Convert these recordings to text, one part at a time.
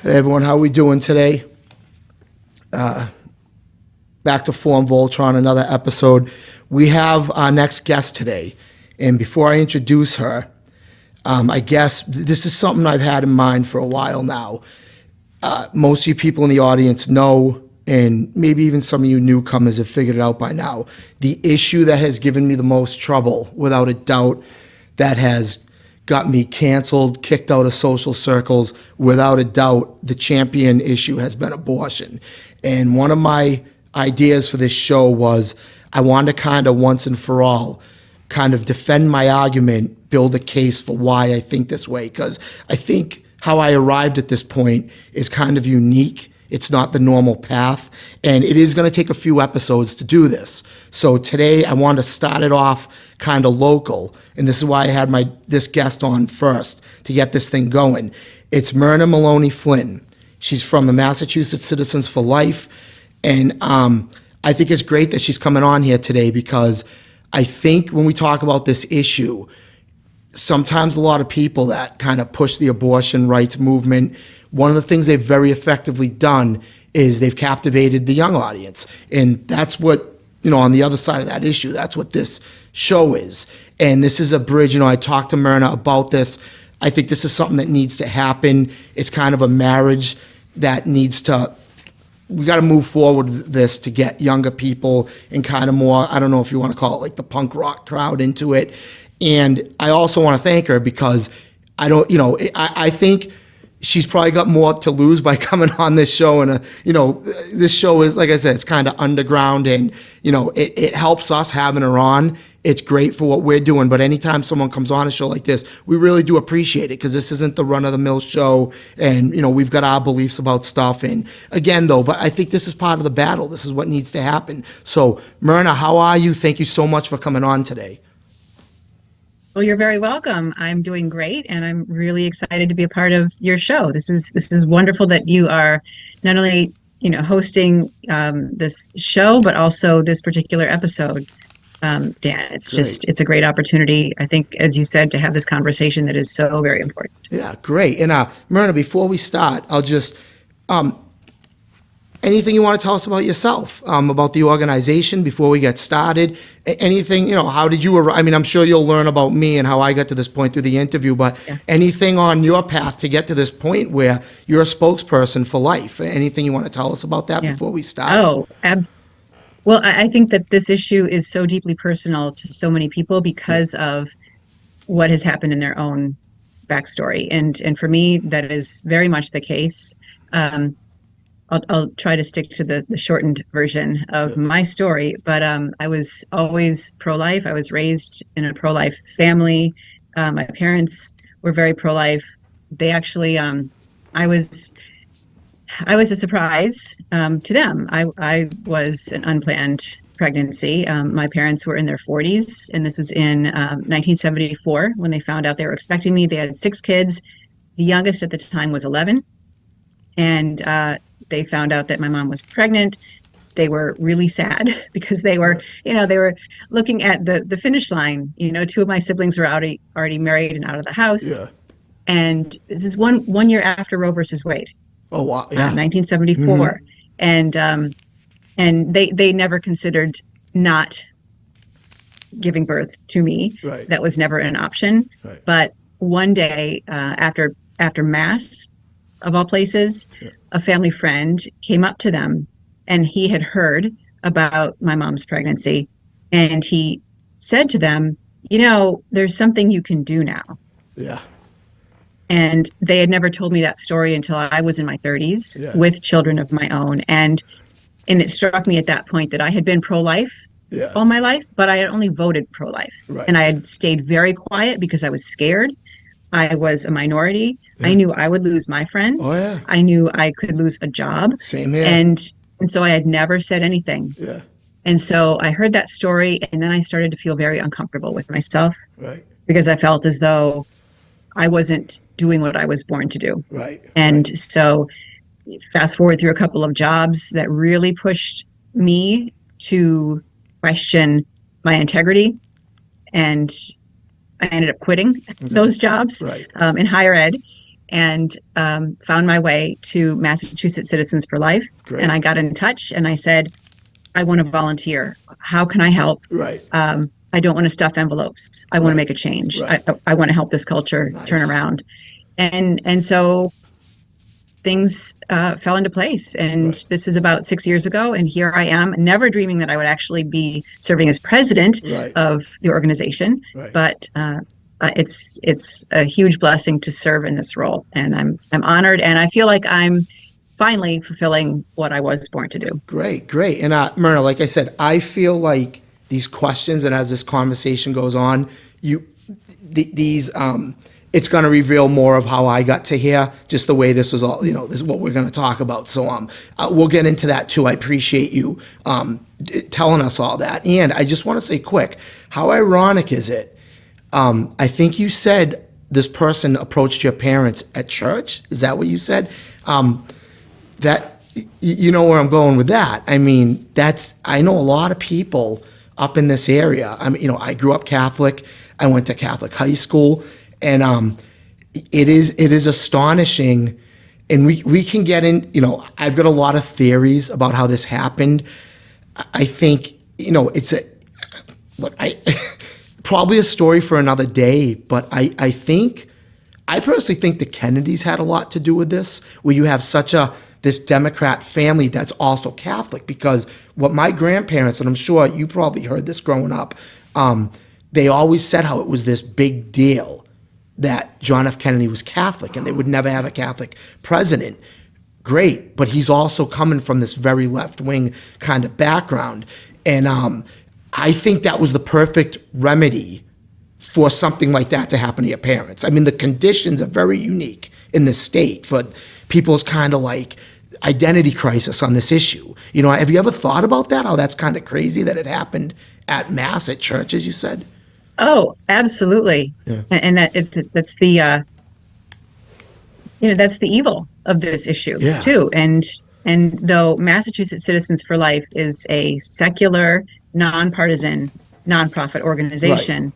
Hey everyone, how we doing today? Back to Form Voltron, another episode. We have our next guest today, and before I introduce her, I guess this is something I've had in mind for a while now. Most of you people in the audience know, and maybe even some of you newcomers have figured it out by now, the issue that has given me the most trouble, without a doubt, that has got me canceled, kicked out of social circles, without a doubt, the champion issue has been abortion. And one of my ideas for this show was I wanted to kind of once and for all kind of defend my argument, build a case for why I think this way, because I think how I arrived at this point is kind of unique. It's not the normal path, and it is going to take a few episodes to do this. So today I want to start it off kind of local, and this is why I had this guest on first to get this thing going. It's Myrna Maloney Flynn. She's from the Massachusetts Citizens for Life, and I think it's great that she's coming on here today because I think when we talk about this issue, sometimes a lot of people that kind of push the abortion rights movement, one of the things they've very effectively done is they've captivated the young audience. And that's what, on the other side of that issue, that's what this show is. And this is a bridge. I talked to Myrna about this. I think this is something that needs to happen. It's kind of a marriage that we got to move forward with this to get younger people and kind of more, I don't know if you want to call it like the punk rock crowd into it. And I also want to thank her because I think she's probably got more to lose by coming on this show. And, this show is, like I said, it's kind of underground and, it helps us having her on. It's great for what we're doing. But anytime someone comes on a show like this, we really do appreciate it because this isn't the run of the mill show. And, we've got our beliefs about stuff. And again, though, but I think this is part of the battle. This is what needs to happen. So Myrna, how are you? Thank you so much for coming on today. Well, you're very welcome. I'm doing great, and I'm really excited to be a part of your show. This is wonderful that you are not only hosting this show, but also this particular episode, Dan. It's a great opportunity. I think, as you said, to have this conversation that is so very important. Yeah, great. And Myrna, before we start, I'll just anything you want to tell us about yourself, about the organization before we get started? Anything, how did you arrive? I mean, I'm sure you'll learn about me and how I got to this point through the interview, but anything on your path to get to this point where you're a spokesperson for life? Anything you want to tell us about that before we start? Well, I think that this issue is so deeply personal to so many people because of what has happened in their own backstory. And for me, that is very much the case. I'll try to stick to the shortened version of my story, but I was always pro-life. I was raised in a pro-life family. My parents were very pro-life. They actually, I was a surprise to them. I was an unplanned pregnancy. My parents were in their 40s, and this was in 1974 when they found out they were expecting me. They had 6 kids. The youngest at the time was 11, and they found out that my mom was pregnant. They were really sad because they were looking at the finish line. 2 of my siblings were already married and out of the house. Yeah. And this is one year after Roe versus Wade. Oh, wow. Yeah. 1974. Mm-hmm. And they never considered not giving birth to me. Right. That was never an option. Right. But one day after Mass, of all places, a family friend came up to them, and he had heard about my mom's pregnancy, and he said to them, there's something you can do now. Yeah. And they had never told me that story until I was in my 30s with children of my own. And it struck me at that point that I had been pro-life all my life, but I had only voted pro-life. Right. And I had stayed very quiet because I was scared. I was a minority. Yeah. I knew I would lose my friends. Oh, yeah. I knew I could lose a job. Same here. And so I had never said anything. Yeah. And so I heard that story, and then I started to feel very uncomfortable with myself. Right. Because I felt as though I wasn't doing what I was born to do. Right. And so fast forward through a couple of jobs that really pushed me to question my integrity, and I ended up quitting those jobs in higher ed. and found my way to Massachusetts Citizens for Life. Great. And I got in touch and I said, I want to volunteer. How can I help? Right. I don't want to stuff envelopes. I want to make a change. Right. I want to help this culture turn around. And so things fell into place. And this is about 6 years ago. And here I am, never dreaming that I would actually be serving as president of the organization. But it's a huge blessing to serve in this role. And I'm honored. And I feel like I'm finally fulfilling what I was born to do. Great. And Myrna, like I said, I feel like these questions, and as this conversation goes on, it's going to reveal more of how I got to here, just the way this was all, this is what we're going to talk about. So we'll get into that too. I appreciate you telling us all that. And I just want to say quick, how ironic is it? I think you said this person approached your parents at church. Is that what you said? That, you know where I'm going with that. I mean, I know a lot of people up in this area. I grew up Catholic. I went to Catholic high school, and it is astonishing. And we can get in. I've got a lot of theories about how this happened. I think it's probably a story for another day. But I personally think the Kennedys had a lot to do with this, where you have this Democrat family that's also Catholic, because what my grandparents, and I'm sure you probably heard this growing up, they always said how it was this big deal that John F. Kennedy was Catholic and they would never have a Catholic president. Great, but he's also coming from this very left-wing kind of background. And I think that was the perfect remedy for something like that to happen to your parents. I mean, the conditions are very unique in this state for people's kind of like identity crisis on this issue. Have you ever thought about that? How that's kind of crazy that it happened at Mass, at church, as you said? Oh, absolutely. Yeah. And that's the that's the evil of this issue too. And though Massachusetts Citizens for Life is a secular, nonpartisan, nonprofit organization,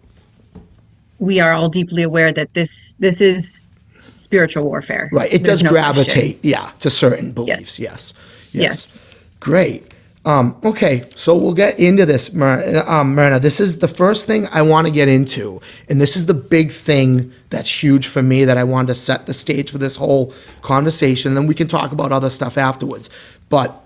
we are all deeply aware that this is spiritual warfare. Right. It does gravitate, to certain beliefs. Yes. Great. Okay, so we'll get into this, Myrna. This is the first thing I want to get into, and this is the big thing that's huge for me that I wanted to set the stage for this whole conversation, and then we can talk about other stuff afterwards. But,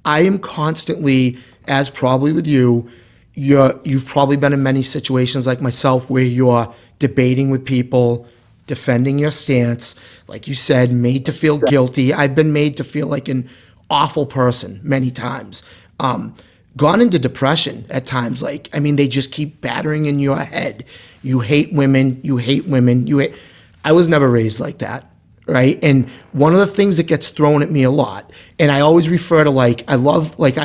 I am constantly, as probably with you, you've probably been in many situations like myself where you're debating with people, defending your stance, like you said, made to feel guilty. I've been made to feel like an awful person many times. Gone into depression at times. They just keep battering in your head. You hate women. I was never raised like that, right? And one of the things that gets thrown at me a lot, and I always refer to I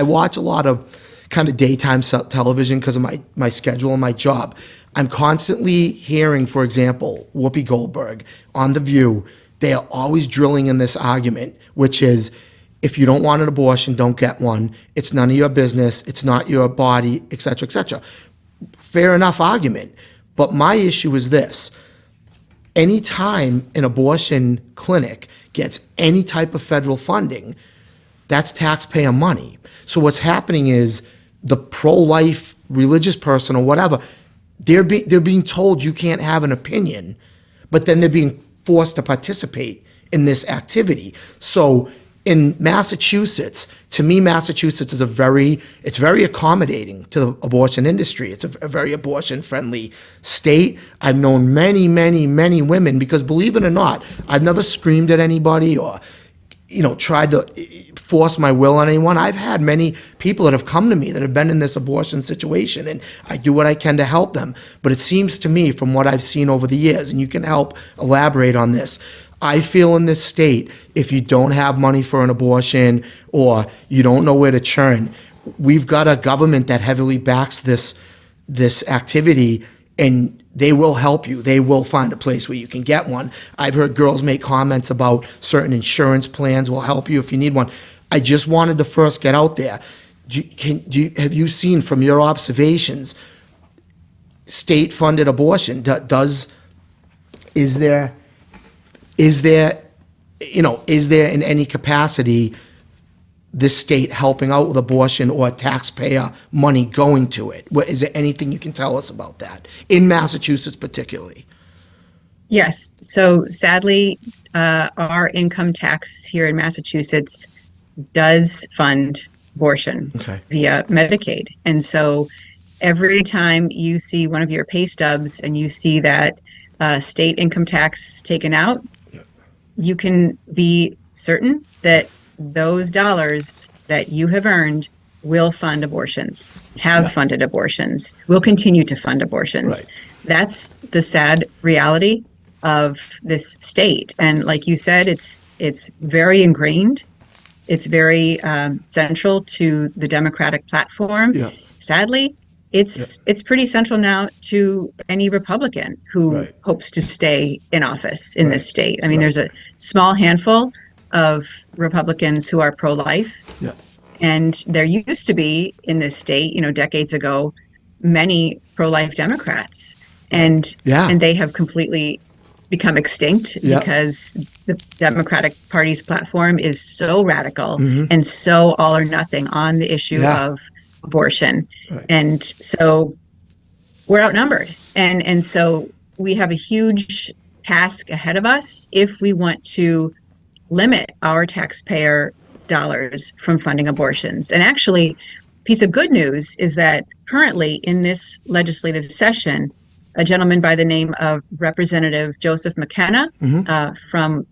watch a lot of kind of daytime television because of my schedule and my job. I'm constantly hearing, for example, Whoopi Goldberg on The View. They are always drilling in this argument, which is, if you don't want an abortion, don't get one. It's none of your business. It's not your body, et cetera, et cetera. Fair enough argument. But my issue is this. Anytime an abortion clinic gets any type of federal funding, that's taxpayer money. So what's happening is the pro-life religious person or whatever, they're being told you can't have an opinion, but then they're being forced to participate in this activity. So in Massachusetts, to me, Massachusetts is it's very accommodating to the abortion industry. It's a very abortion-friendly state. I've known many, many, many women, because believe it or not, I've never screamed at anybody or, tried to force my will on anyone. I've had many people that have come to me that have been in this abortion situation, and I do what I can to help them. But it seems to me, from what I've seen over the years, and you can help elaborate on this, I feel in this state, if you don't have money for an abortion or you don't know where to turn, we've got a government that heavily backs this activity, and they will help you. They will find a place where you can get one. I've heard girls make comments about certain insurance plans will help you if you need one. I just wanted to first get out there. Have you seen, from your observations, state-funded abortion? Is there is there in any capacity this state helping out with abortion or taxpayer money going to it? Is there anything you can tell us about that in Massachusetts particularly? Yes. So sadly, our income tax here in Massachusetts does fund abortion via Medicaid. And so every time you see one of your pay stubs and you see that state income tax taken out, you can be certain that those dollars that you have earned will fund abortions, have funded abortions, will continue to fund abortions. Right. That's the sad reality of this state. And like you said, it's very ingrained. It's very central to the Democratic platform. Yeah. Sadly, it's pretty central now to any Republican who hopes to stay in office in this state. I mean, there's a small handful of Republicans who are pro-life. Yeah. And there used to be in this state, decades ago, many pro-life Democrats. And they have completely become extinct because the Democratic Party's platform is so radical and so all or nothing on the issue of abortion. Right. And so we're outnumbered. And so we have a huge task ahead of us if we want to limit our taxpayer dollars from funding abortions. And actually, a piece of good news is that currently in this legislative session, a gentleman by the name of Representative Joseph McKenna from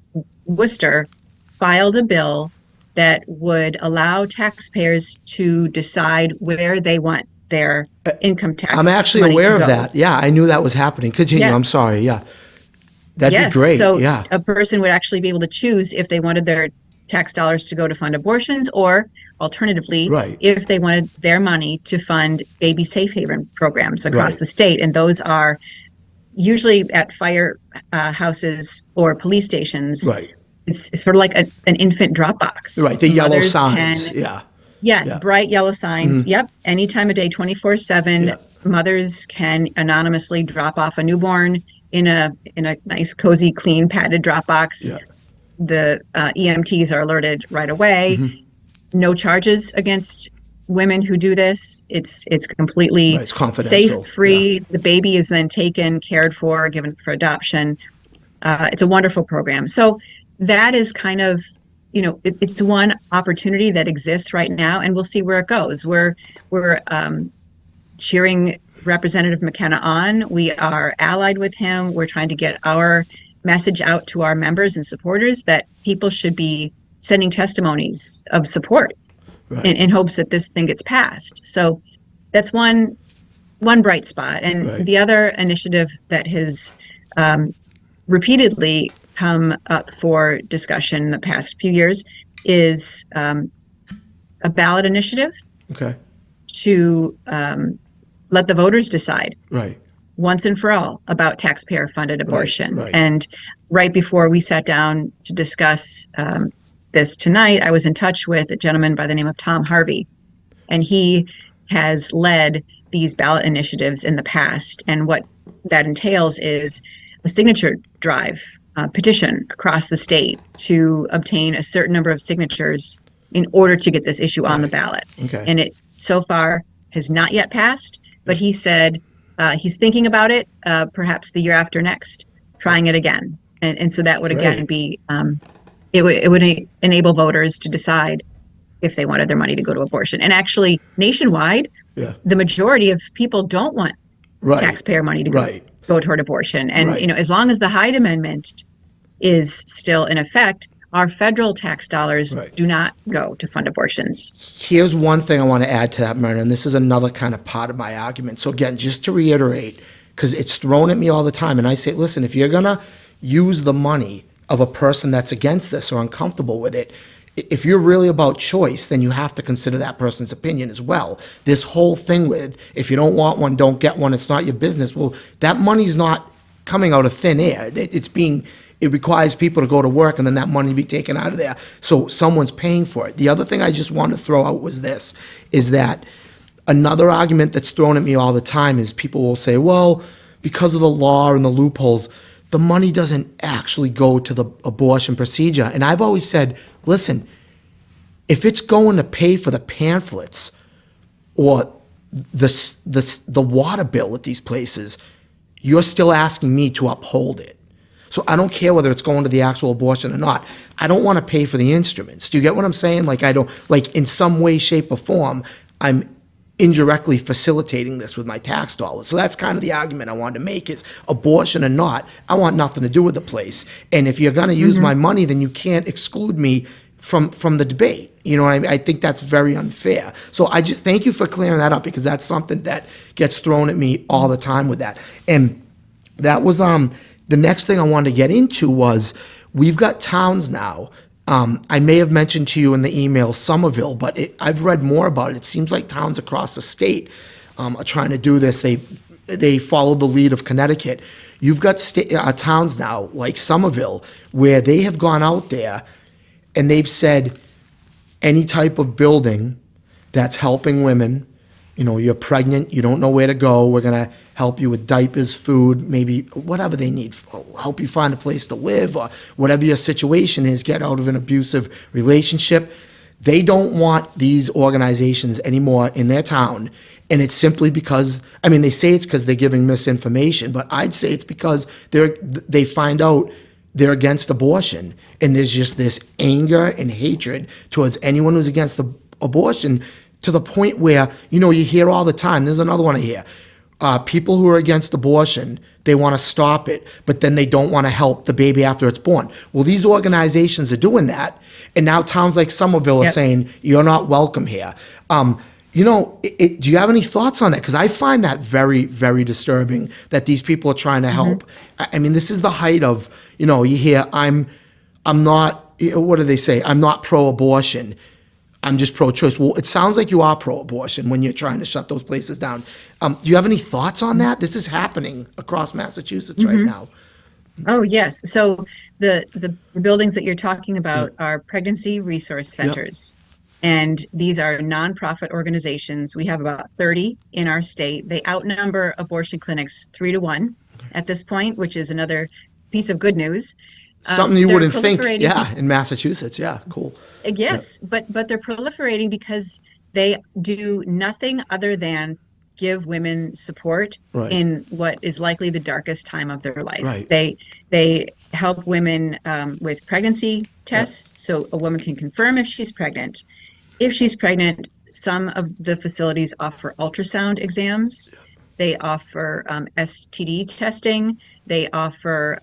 Worcester filed a bill that would allow taxpayers to decide where they want their income tax. I'm actually aware of that. Yeah, I knew that was happening. Continue. Yeah. I'm sorry. Yeah. That'd be great. So a person would actually be able to choose if they wanted their tax dollars to go to fund abortions, or alternatively, if they wanted their money to fund baby safe haven programs across the state. And those are usually at fire houses or police stations. Right. It's sort of like an infant drop box. Right. The yellow signs. Yes. Bright yellow signs. Yep. Any time of day, 24/7. Mothers can anonymously drop off a newborn in a nice, cozy, clean, padded drop box. The EMTs are alerted right away. No charges against women who do this. It's completely it's confidential. Safe, free. The baby is then taken, cared for, given for adoption. It's a wonderful program. So that is kind of, it's one opportunity that exists right now, and we'll see where it goes. We're cheering Representative McKenna on. We are allied with him. We're trying to get our message out to our members and supporters that people should be sending testimonies of support in hopes that this thing gets passed. So that's one bright spot. And the other initiative that has repeatedly come up for discussion in the past few years is a ballot initiative to let the voters decide once and for all about taxpayer-funded abortion. And right before we sat down to discuss this tonight, I was in touch with a gentleman by the name of Tom Harvey, and he has led these ballot initiatives in the past. And what that entails is a signature drive petition across the state to obtain a certain number of signatures in order to get this issue on the ballot. And it so far has not yet passed, but he said he's thinking about it, perhaps the year after next, trying it again. And so that would again be, it would enable voters to decide if they wanted their money to go to abortion. And actually, nationwide, the majority of people don't want taxpayer money to go toward abortion. And as long as the Hyde Amendment is still in effect, our federal tax dollars do not go to fund abortions. Here's one thing I want to add to that, Myrna, and this is another kind of part of my argument. So again, just to reiterate, because it's thrown at me all the time, and I say, listen, if you're going to use the money of a person that's against this or uncomfortable with it, if you're really about choice, then you have to consider that person's opinion as well. This whole thing with, if you don't want one, don't get one, it's not your business. Well, that money's not coming out of thin air. It requires people to go to work and then that money be taken out of there. So someone's paying for it. The other thing I just wanted to throw out was this, is that another argument that's thrown at me all the time is people will say, well, because of the law and the loopholes, the money doesn't actually go to the abortion procedure. And I've always said, listen, if it's going to pay for the pamphlets or the water bill at these places, you're still asking me to uphold it. So I don't care whether it's going to the actual abortion or not. I don't want to pay for the instruments. Do you get what I'm saying? Like, I don't, like, in some way, shape, or form, I'm indirectly facilitating this with my tax dollars. So that's kind of the argument I wanted to make is abortion or not, I want nothing to do with the place. And if you're going to use my money, then you can't exclude me from the debate. You know what I mean? I think that's very unfair. So I just thank you for clearing that up, because that's something that gets thrown at me all the time with that. And that was the next thing I wanted to get into was we've got towns now. I may have mentioned to you in the email Somerville, but I've read more about it. It seems like towns across the state are trying to do this. They followed the lead of Connecticut. You've got towns now like Somerville where they have gone out there and they've said any type of building that's helping women, you know, you're pregnant, you don't know where to go, we're going to help you with diapers, food, maybe whatever they need, help you find a place to live, or whatever your situation is, get out of an abusive relationship. They don't want these organizations anymore in their town. And it's simply because, I mean, they say it's because they're giving misinformation, but I'd say it's because they find out they're against abortion. And there's just this anger and hatred towards anyone who's against the abortion, to the point where, you know, you hear all the time, there's another one I hear, people who are against abortion, they want to stop it, but then they don't want to help the baby after it's born. Well, these organizations are doing that, and now towns like Somerville are saying, you're not welcome here. You know, do you have any thoughts on that? Because I find that very, very disturbing that these people are trying to help. I mean, this is the height of, you know, you hear, I'm not, what do they say? I'm not pro-abortion. I'm just pro-choice. Well, it sounds like you are pro-abortion when you're trying to shut those places down. Do you have any thoughts on that? This is happening across Massachusetts right now. Oh, yes. So the buildings that you're talking about are pregnancy resource centers. And these are nonprofit organizations. We have about 30 in our state. They outnumber abortion clinics 3-1 at this point, which is another piece of good news. Something you wouldn't think, in Massachusetts. Yeah, cool. Yes, but they're proliferating because they do nothing other than give women support in what is likely the darkest time of their life. Right. They help women with pregnancy tests, so a woman can confirm if she's pregnant. If she's pregnant, some of the facilities offer ultrasound exams. They offer STD testing. They offer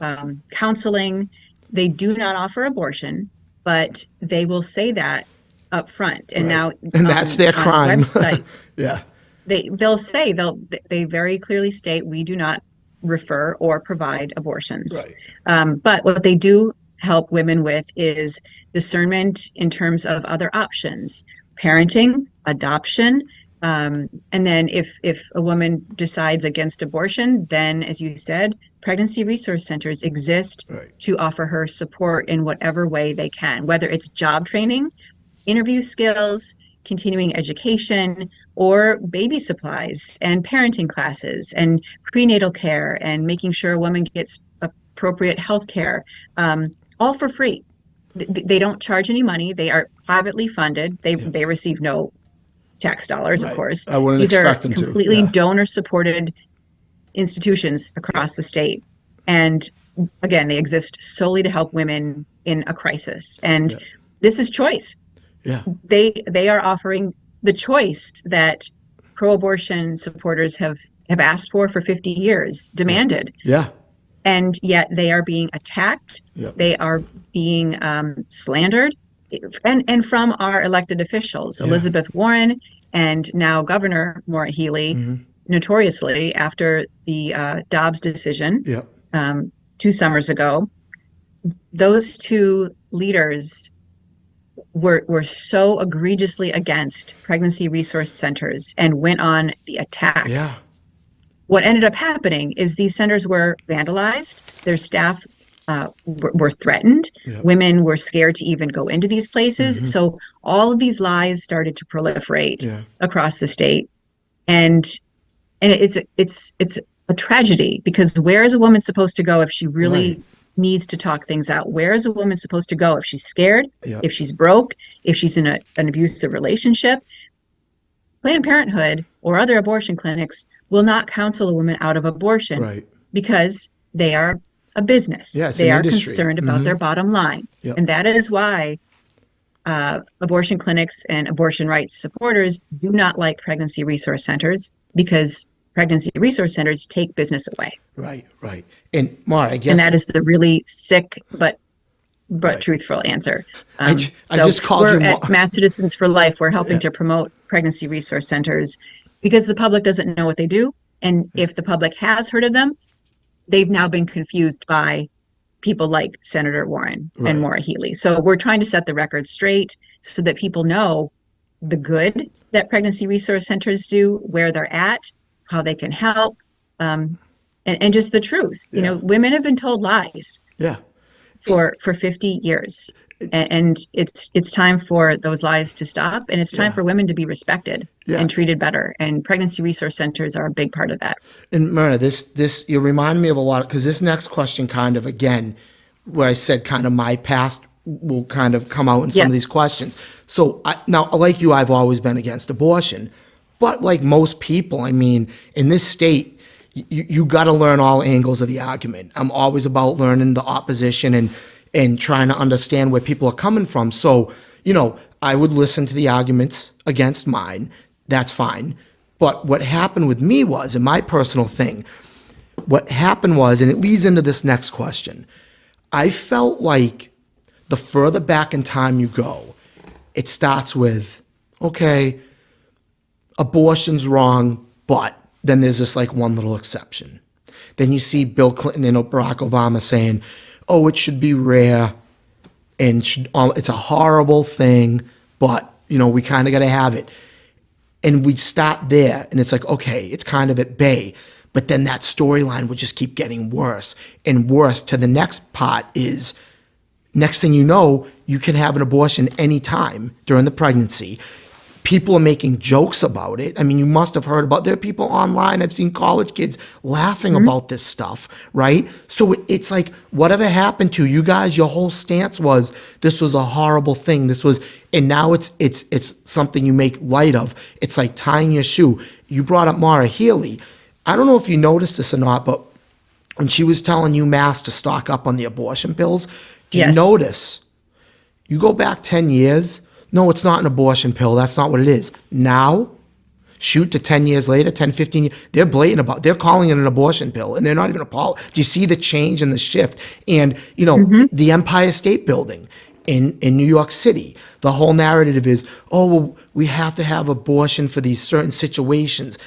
counseling. They do not offer abortion, but they will say that up front. And now, and that's their crime. Websites, yeah, they very clearly state we do not refer or provide abortions. But what they do help women with is discernment in terms of other options, parenting, adoption. And then if a woman decides against abortion, then, as you said, pregnancy resource centers exist to offer her support in whatever way they can, whether it's job training, interview skills, continuing education, or baby supplies and parenting classes and prenatal care and making sure a woman gets appropriate health care, all for free. They don't charge any money. They are privately funded. They receive no tax dollars, of course. I wouldn't expect them to. These are completely donor-supported institutions across the state. And again, they exist solely to help women in a crisis. And this is choice. Yeah. They are offering the choice that pro-abortion supporters have asked for 50 years, demanded. Yeah. And yet they are being attacked. They are being slandered. And from our elected officials, Elizabeth Warren and now Governor Maura Healey, notoriously after the Dobbs decision 2 summers ago, those two leaders were so egregiously against pregnancy resource centers and went on the attack. Yeah. What ended up happening is these centers were vandalized, their staff were threatened, women were scared to even go into these places. So all of these lies started to proliferate across the state. And it's a tragedy, because where is a woman supposed to go if she really Right. needs to talk things out? Where is a woman supposed to go if she's scared, Yeah. if she's broke, if she's in an abusive relationship? Planned Parenthood or other abortion clinics will not counsel a woman out of abortion Right. because they are a business. Yeah, it's an They are industry. concerned about their bottom line. Yep. And that is why abortion clinics and abortion rights supporters do not like pregnancy resource centers, because pregnancy resource centers take business away. Right. Right. And Mara, I And guess that is the really sick but right. truthful answer. I So just called we're you. at Mass Citizens for Life. We're helping Yeah. to promote pregnancy resource centers because the public doesn't know what they do. And if the public has heard of them, they've now been confused by people like Senator Warren Right. and Maura Healey. So we're trying to set the record straight so that people know the good that pregnancy resource centers do, where they're at, how they can help, and just the truth. Yeah. You know, women have been told lies Yeah. for 50 years. And it's time for those lies to stop, and it's time Yeah. for women to be respected Yeah. and treated better. And pregnancy resource centers are a big part of that. And Myrna, this you remind me of a lot because this next question kind of again, where I said kind of my past will kind of come out in some of Yes. these questions. So now, like you, I've always been against abortion, but like most people, I mean, in this state, you got to learn all angles of the argument. I'm always about learning the opposition and trying to understand where people are coming from. So, I would listen to the arguments against mine. That's fine. But what happened with me was, in my personal thing, what happened was, and it leads into this next question, I felt like the further back in time you go, it starts with, okay, abortion's wrong, but then there's this like one little exception. Then you see Bill Clinton and Barack Obama saying, oh, it should be rare and it's a horrible thing, but we kind of got to have it. And we'd stop there, and it's like, okay, it's kind of at bay. But then that storyline would just keep getting worse and worse to the next part is, next thing you know, you can have an abortion anytime during the pregnancy. People are making jokes about it. I mean, you must have heard there are people online, I've seen college kids laughing about this stuff, right? So it's like, whatever happened to you guys, your whole stance was, this was a horrible thing. And now it's something you make light of. It's like tying your shoe. You brought up Maura Healey. I don't know if you noticed this or not, but when she was telling UMass to stock up on the abortion pills, you Yes. notice, you go back 10 years, no, it's not an abortion pill. That's not what it is. Now, shoot to 10 years later, 10, 15 years, they're calling it an abortion pill, and they're not even appalled. Do you see the change and the shift? And, the Empire State Building in New York City, the whole narrative is, oh, well, we have to have abortion for these certain situations.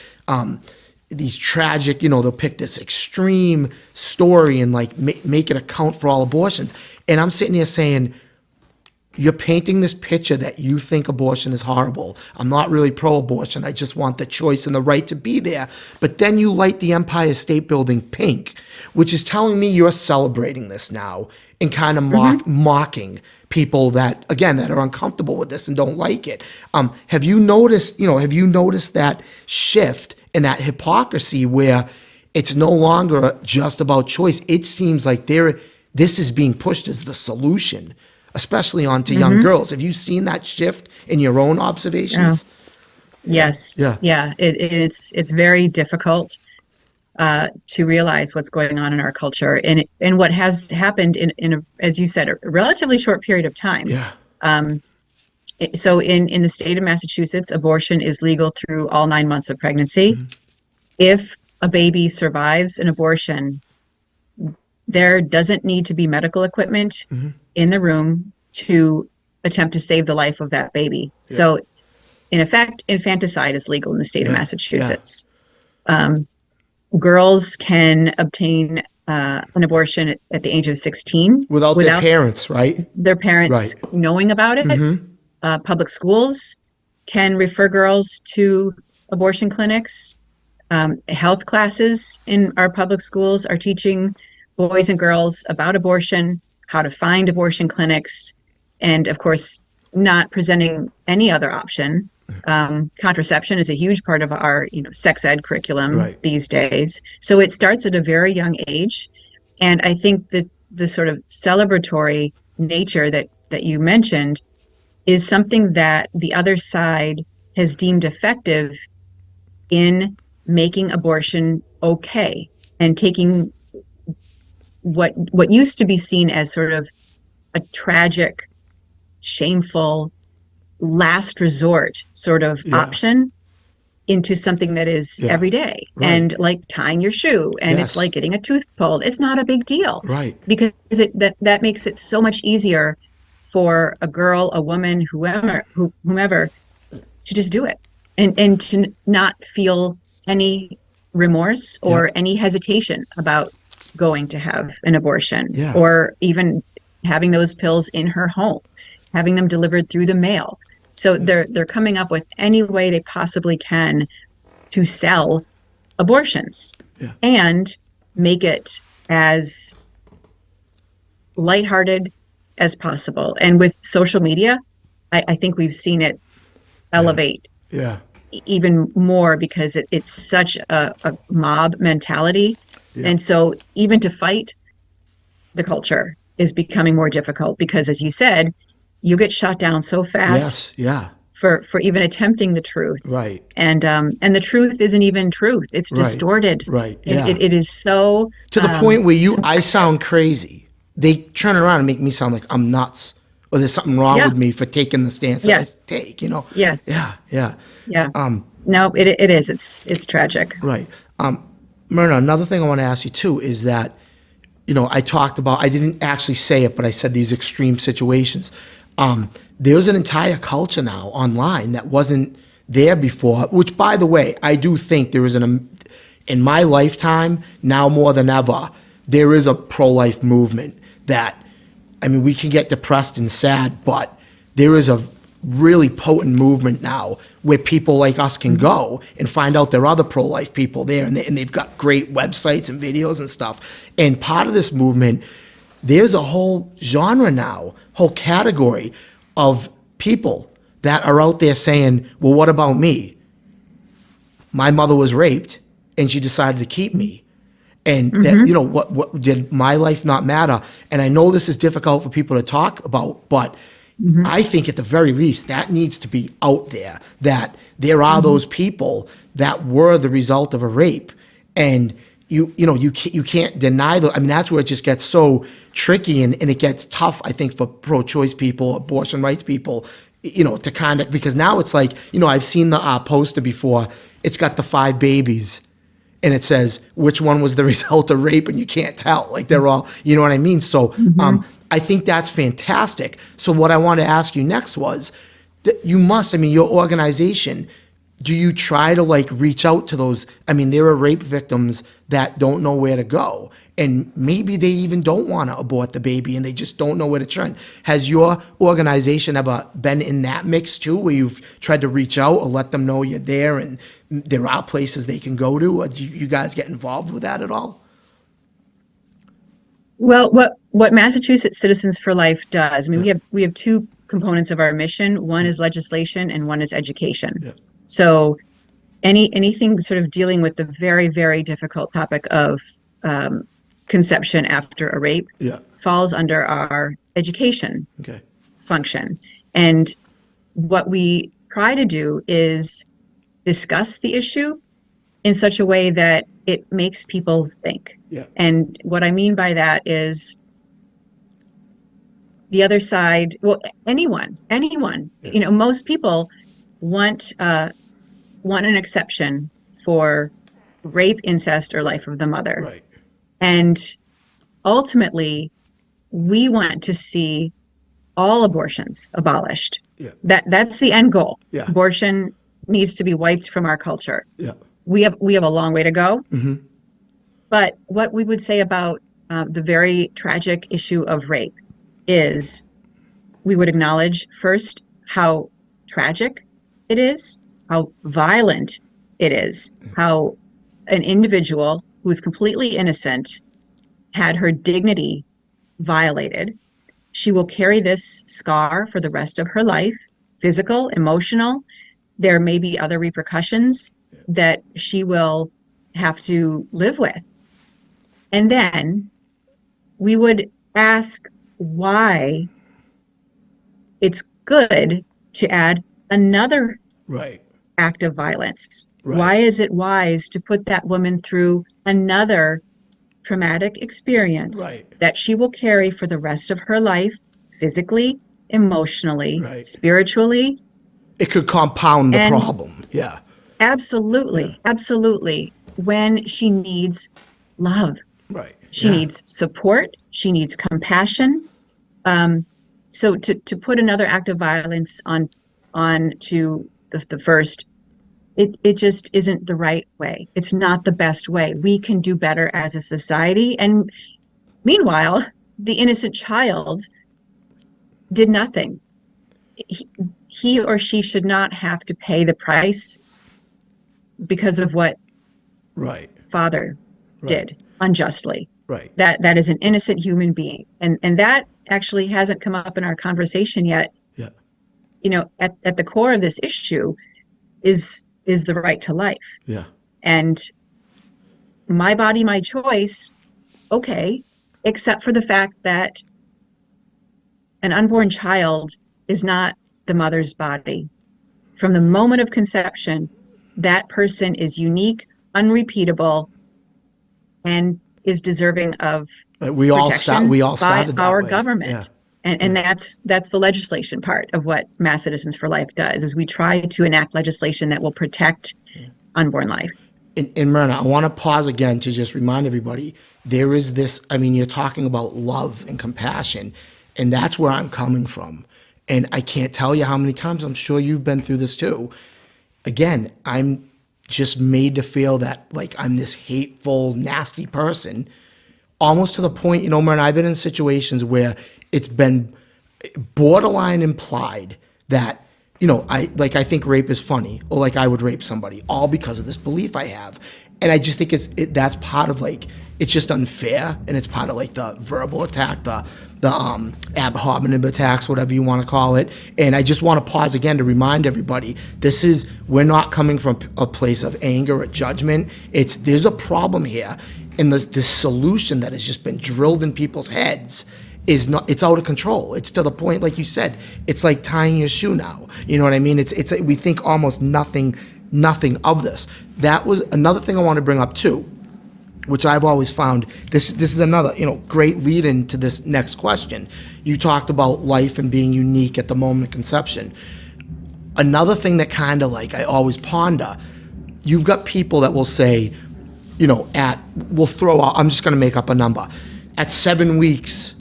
These tragic, they'll pick this extreme story and like make it account for all abortions. And I'm sitting here saying, you're painting this picture that you think abortion is horrible. I'm not really pro-abortion. I just want the choice and the right to be there. But then you light the Empire State Building pink, which is telling me you're celebrating this now and kind of mocking people that are uncomfortable with this and don't like it. Have you noticed that shift and that hypocrisy where it's no longer just about choice? It seems like this is being pushed as the solution, especially onto young girls. Have you seen that shift in your own observations? Yes. Yeah. Yeah. It's very difficult to realize what's going on in our culture and what has happened in a, as you said, a relatively short period of time. Yeah. So in the state of Massachusetts, abortion is legal through all 9 months of pregnancy. If a baby survives an abortion, there doesn't need to be medical equipment in the room to attempt to save the life of that baby. Yeah. So in effect, infanticide is legal in the state of Massachusetts. Girls can obtain an abortion at the age of 16 Without their parents, right? their parents Right. knowing about it. Public schools can refer girls to abortion clinics. Health classes in our public schools are teaching boys and girls about abortion, how to find abortion clinics, and of course, not presenting any other option Contraception is a huge part of our, sex ed curriculum Right. these days. So it starts at a very young age. And I think the sort of celebratory nature that you mentioned is something that the other side has deemed effective in making abortion okay and taking what used to be seen as sort of a tragic, shameful, last resort sort of Yeah. option into something that is Yeah. everyday Right. and like tying your shoe, and it's Yes. like getting a tooth pulled. It's not a big deal Right. because that makes it so much easier for a girl, a woman, whomever to just do it and to not feel any remorse Yep. or any hesitation about going to have an abortion Yeah. or even having those pills in her home, having them delivered through the mail. So Yeah. they're coming up with any way they possibly can to sell abortions Yeah. and make it as lighthearted as possible. And with social media, I think we've seen it Yeah. elevate Yeah. even more because it's such a mob mentality. Yeah. And so even to fight the culture is becoming more difficult because, as you said, you get shot down so fast Yes. Yeah. for even attempting the truth. Right. And the truth isn't even truth. It's Right. distorted. Right. And Yeah. it is so To the point where I subjective. sound crazy. They turn around and make me sound like I'm nuts or there's something wrong Yeah. with me for taking the stance that I Yes. take. Yes. Yeah. Yeah. Yeah. No, it is. It's tragic. Right. Myrna, another thing I want to ask you too is that, I talked about, I didn't actually say it, but I said these extreme situations. There's an entire culture now online that wasn't there before, which by the way, I do think there is in my lifetime, now more than ever, there is a pro-life movement that, I mean, we can get depressed and sad, but there is a really potent movement now where people like us can go and find out there are other pro-life people there, and they've got great websites and videos and stuff. And part of this movement, there's a whole genre now, whole category of people that are out there saying, well, what about me? My mother was raped and she decided to keep me. And that, what did my life not matter? And I know this is difficult for people to talk about, but I think at the very least that needs to be out there, that there are those people that were the result of a rape, and you can't deny that. I mean, that's where it just gets so tricky, and it gets tough, I think, for pro-choice people, abortion rights people, to kind of, because now it's like, I've seen the poster before. It's got the 5 babies, and it says which one was the result of rape, and you can't tell. Like they're all, you know what I mean? So I think that's fantastic. So what I want to ask you next was, you must, I mean, your organization, do you try to like reach out to those? I mean, there are rape victims that don't know where to go, and maybe they even don't want to abort the baby and they just don't know where to turn. Has your organization ever been in that mix too, where you've tried to reach out or let them know you're there and there are places they can go to? Or do you guys get involved with that at all? Well, what Massachusetts Citizens for Life does, I mean, Yeah. we have two components of our mission. One is legislation and one is education. Yeah. So anything sort of dealing with the very, very difficult topic of conception after a rape Yeah. falls under our education Okay. function. And what we try to do is discuss the issue in such a way that it makes people think. Yeah. And what I mean by that is the other side, well, anyone, Yeah. most people want an exception for rape, incest, or life of the mother. Right. And ultimately, we want to see all abortions abolished. Yeah. That's the end goal. Yeah. Abortion needs to be wiped from our culture. Yeah. We have a long way to go. Mm-hmm. But what we would say about the very tragic issue of rape is we would acknowledge first how tragic it is, how violent it is, how an individual who is completely innocent had her dignity violated. She will carry this scar for the rest of her life, physical, emotional, there may be other repercussions that she will have to live with. And then we would ask why it's good to add another Right. act of violence. Right. Why is it wise to put that woman through another traumatic experience Right. that she will carry for the rest of her life, physically, emotionally, Right. spiritually? It could compound the And problem. Yeah. absolutely, absolutely. When she needs love, Right. she needs support, she needs compassion. So to put another act of violence on to the first, it just isn't the right way. It's not the best way. We can do better as a society. And meanwhile, the innocent child did nothing. He or she should not have to pay the price because of what Right. father Right. did unjustly. Right. That is an innocent human being. And that actually hasn't come up in our conversation yet. Yeah. You know, at the core of this issue is the right to life. Yeah. And my body, my choice, okay, except for the fact that an unborn child is not the mother's body. From the moment of conception, that person is unique, unrepeatable, and is deserving of We all protection started by that our way. government. Yeah. And that's the legislation part of what Mass Citizens for Life does, is we try to enact legislation that will protect unborn life. And Myrna, I want to pause again to just remind everybody, there is this, I mean, you're talking about love and compassion, and that's where I'm coming from. And I can't tell you how many times, I'm sure you've been through this too. Again, I'm just made to feel that like I'm this hateful, nasty person, almost to the point, you know, Myrna, I've been in situations where it's been borderline implied that, you know, I think rape is funny, or like I would rape somebody, all because of this belief I have. And I just think that's part of like, it's just unfair, and it's part of like the verbal attack, the ad hominem attacks, whatever you want to call it. And I just want to pause again to remind everybody, we're not coming from a place of anger or judgment. There's a problem here, and the solution that has just been drilled in people's heads it's out of control. It's to the point, like you said, it's like tying your shoe now. You know what I mean? We think almost nothing of this. That was another thing I want to bring up too, which I've always found, this is another, you know, great lead into this next question. You talked about life and being unique at the moment of conception. Another thing that kind of like I always ponder, you've got people that will say, you know, we'll throw out, I'm just going to make up a number. At 7 weeks,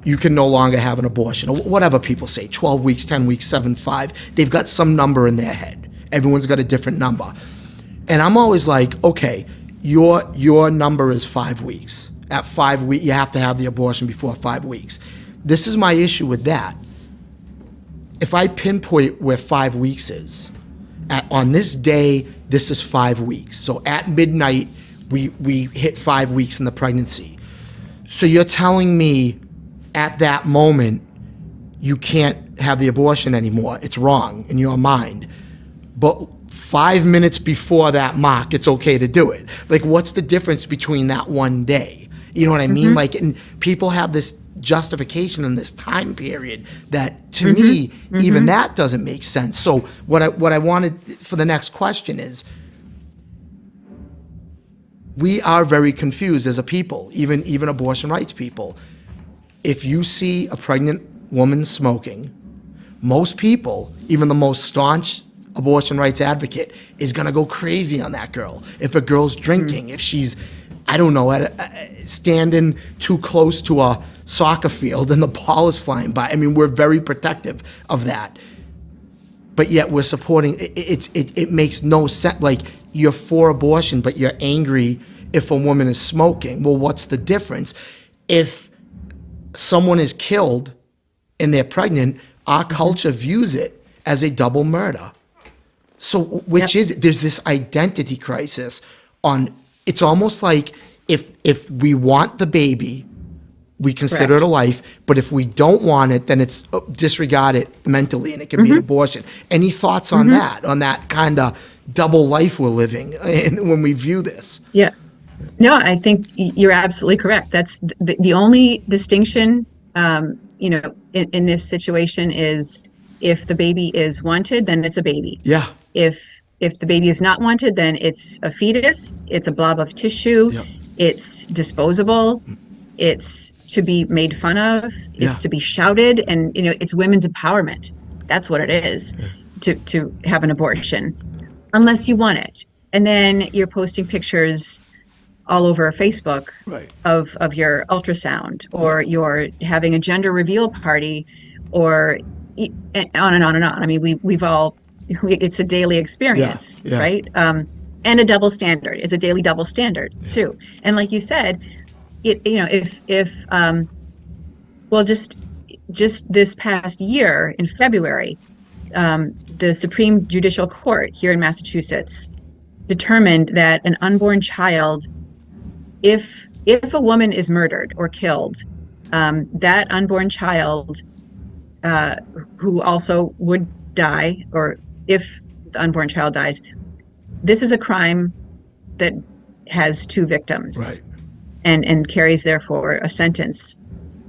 you can no longer have an abortion, or whatever people say, 12 weeks, 10 weeks, 7.5. They've got some number in their head. Everyone's got a different number. And I'm always like, okay, your number is 5 weeks. At 5 weeks, you have to have the abortion before 5 weeks. This is my issue with that. If I pinpoint where 5 weeks is, on this day, this is 5 weeks. So at midnight, we hit 5 weeks in the pregnancy. So you're telling me at that moment, you can't have the abortion anymore. It's wrong in your mind. But 5 minutes before that mark, it's okay to do it. Like, what's the difference between that one day? You know what I mean? Like, and people have this justification in this time period that, to me, even that doesn't make sense. So what I wanted for the next question is, we are very confused as a people, even abortion rights people. If you see a pregnant woman smoking, most people, even the most staunch abortion rights advocate, is going to go crazy on that girl. If a girl's drinking, if she's, I don't know, standing too close to a soccer field and the ball is flying by. I mean, we're very protective of that. But yet we're supporting, it makes no sense. Like, you're for abortion, but you're angry if a woman is smoking. Well, what's the difference? If someone is killed and they're pregnant, our culture views it as a double murder. So which is it? There's this identity crisis on, it's almost like if we want the baby, we consider it a life. But if we don't want it, then it's disregard it mentally, and it can be an abortion. Any thoughts on that kind of double life we're living when we view this? Yeah. No, I think you're absolutely correct. That's the only distinction, in this situation is if the baby is wanted, then it's a baby. Yeah. If the baby is not wanted, then it's a fetus, it's a blob of tissue, Yep. it's disposable, it's to be made fun of, it's to be shouted, and it's women's empowerment. That's what it is, to have an abortion, unless you want it. And then you're posting pictures all over Facebook of your ultrasound, or you're having a gender reveal party, or on and on and on. I mean, we've all, it's a daily experience, right? And a double standard. It's a daily double standard too. And like you said, just this past year in February, the Supreme Judicial Court here in Massachusetts determined that an unborn child, if a woman is murdered or killed, that unborn child, who also would die, or if the unborn child dies, this is a crime that has two victims, and carries therefore a sentence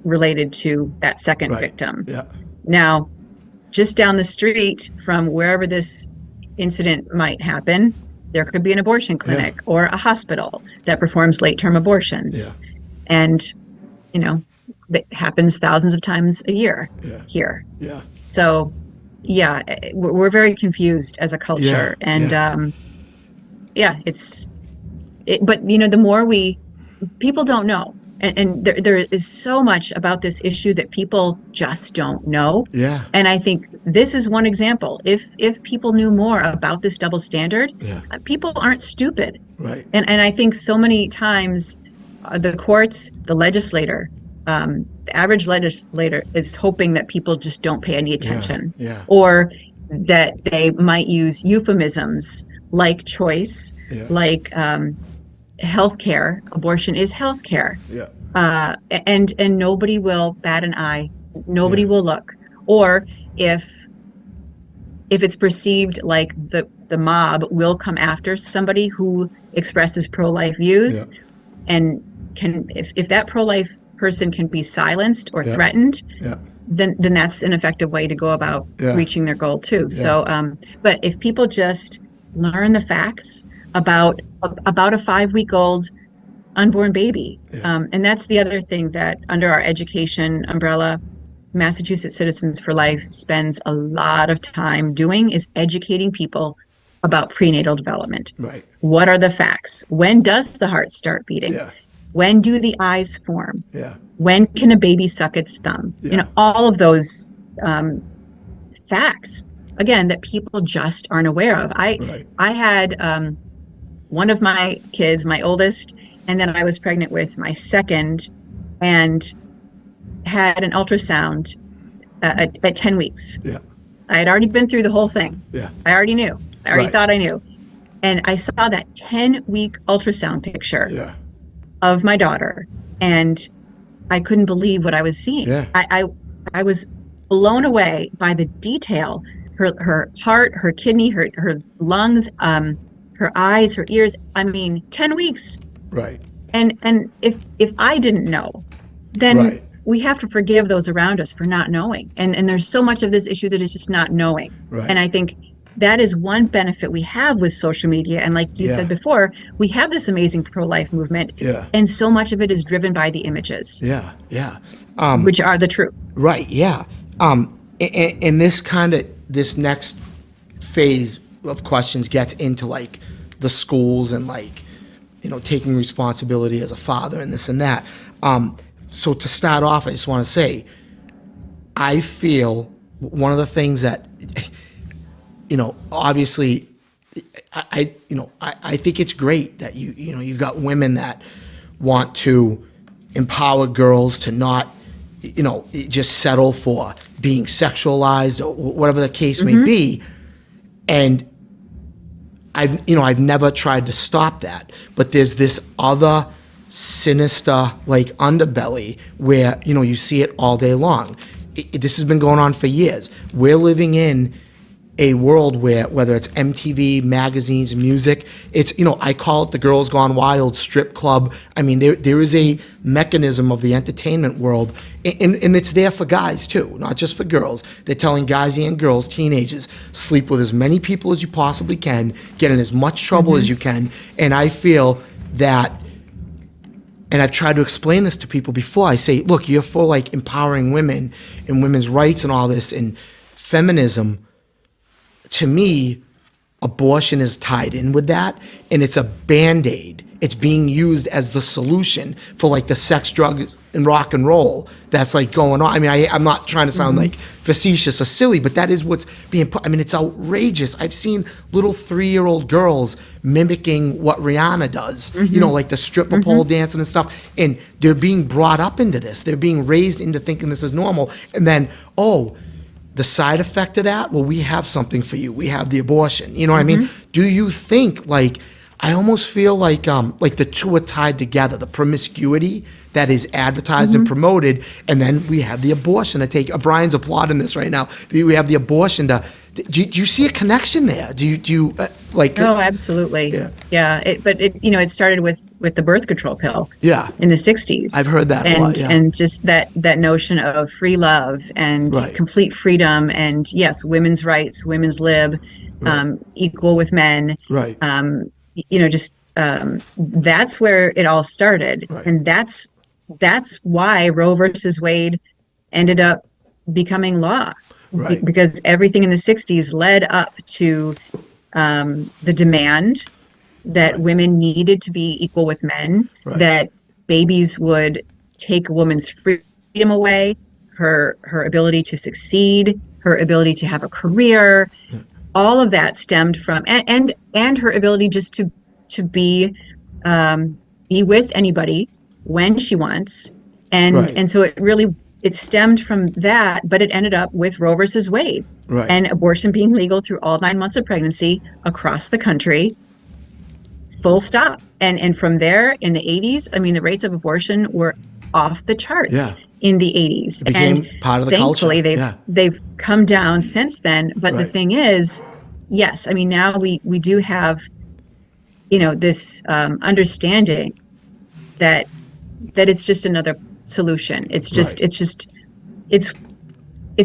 related to that second victim. Now, just down the street from wherever this incident might happen, there could be an abortion clinic or a hospital that performs late-term abortions. And, that happens thousands of times a year here. So, we're very confused as a culture. And, but, the more people don't know. And there is so much about this issue that people just don't know. And I think this is one example. If people knew more about this double standard, people aren't stupid. And I think so many times the courts, the legislator, the average legislator is hoping that people just don't pay any attention, or that they might use euphemisms like choice, like healthcare. Abortion is healthcare, and nobody will bat an eye. Nobody will look. Or if it's perceived like the mob will come after somebody who expresses pro-life views, and if that pro-life person can be silenced or threatened, then that's an effective way to go about reaching their goal too. So, but if people just learn the facts about a 5-week-old unborn baby, and that's the other thing that under our education umbrella, Massachusetts Citizens for Life spends a lot of time doing, is educating people about prenatal development. What are the facts? When does the heart start beating? When do the eyes form? When can a baby suck its thumb? All of those facts, again, that people just aren't aware of. I had one of my kids, my oldest, and then I was pregnant with my second, and had an ultrasound at 10 weeks. I had already been through the whole thing. I already knew. I already thought I knew. And I saw that 10-week ultrasound picture of my daughter, and I couldn't believe what I was seeing. I was blown away by the detail. Her heart, her kidney, her lungs, her eyes, her ears. I mean, 10 weeks. And if I didn't know, then we have to forgive those around us for not knowing. And there's so much of this issue that is just not knowing. And I think that is one benefit we have with social media. And like you said before, we have this amazing pro-life movement. And so much of it is driven by the images. Which are the truth. And this next phase of questions gets into like the schools and like, taking responsibility as a father and this and that. So to start off, I just want to say, I feel one of the things that, obviously, I think it's great that you've got women that want to empower girls to not, just settle for being sexualized or whatever the case may be. And I've never tried to stop that, but there's this other sinister like underbelly where, you know, you see it all day long. This has been going on for years. We're living in a world where, whether it's MTV, magazines, music, it's, you know, I call it the Girls Gone Wild strip club. I mean, there is a mechanism of the entertainment world, and it's there for guys too, not just for girls. They're telling guys and girls, teenagers, sleep with as many people as you possibly can, get in as much trouble as you can. And I feel that, and I've tried to explain this to people before, I say, look, you're for like empowering women and women's rights and all this and feminism. To me, abortion is tied in with that, and it's a Band-Aid. It's being used as the solution for like the sex, drugs, and rock and roll that's like going on. I mean, I'm not trying to sound like facetious or silly, but that is what's being put. I mean, it's outrageous. I've seen little 3-year-old girls mimicking what Rihanna does, you know, like the stripper pole dancing and stuff, and they're being brought up into this. They're being raised into thinking this is normal, and then, the side effect of that, well, we have something for you. We have the abortion. You know what I mean? Do you think, like, I almost feel like the two are tied together, the promiscuity that is advertised and promoted, and then we have the abortion to take. Brian's applauding this right now. We have the abortion to. Do you see a connection there? Do you like? Oh, absolutely. Yeah. But it started with the birth control pill. Yeah. In the 60s. I've heard that a lot, yeah. And just that notion of free love and complete freedom, and yes, women's rights, women's lib, equal with men. Right. That's where it all started, and that's why Roe versus Wade ended up becoming law. Right. Because everything in the 60s led up to the demand that women needed to be equal with men, that babies would take a woman's freedom away, her ability to succeed, her ability to have a career. All of that stemmed from, and her ability just to be with anybody when she wants. And so it stemmed from that, but it ended up with Roe versus Wade and abortion being legal through all 9 months of pregnancy across the country, full stop. And from there in the 80s, I mean, the rates of abortion were off the charts in the 80s. It became and part of the thankfully culture. they've come down since then. But the thing is, yes, I mean, now we do have, this understanding that it's just another solution. It's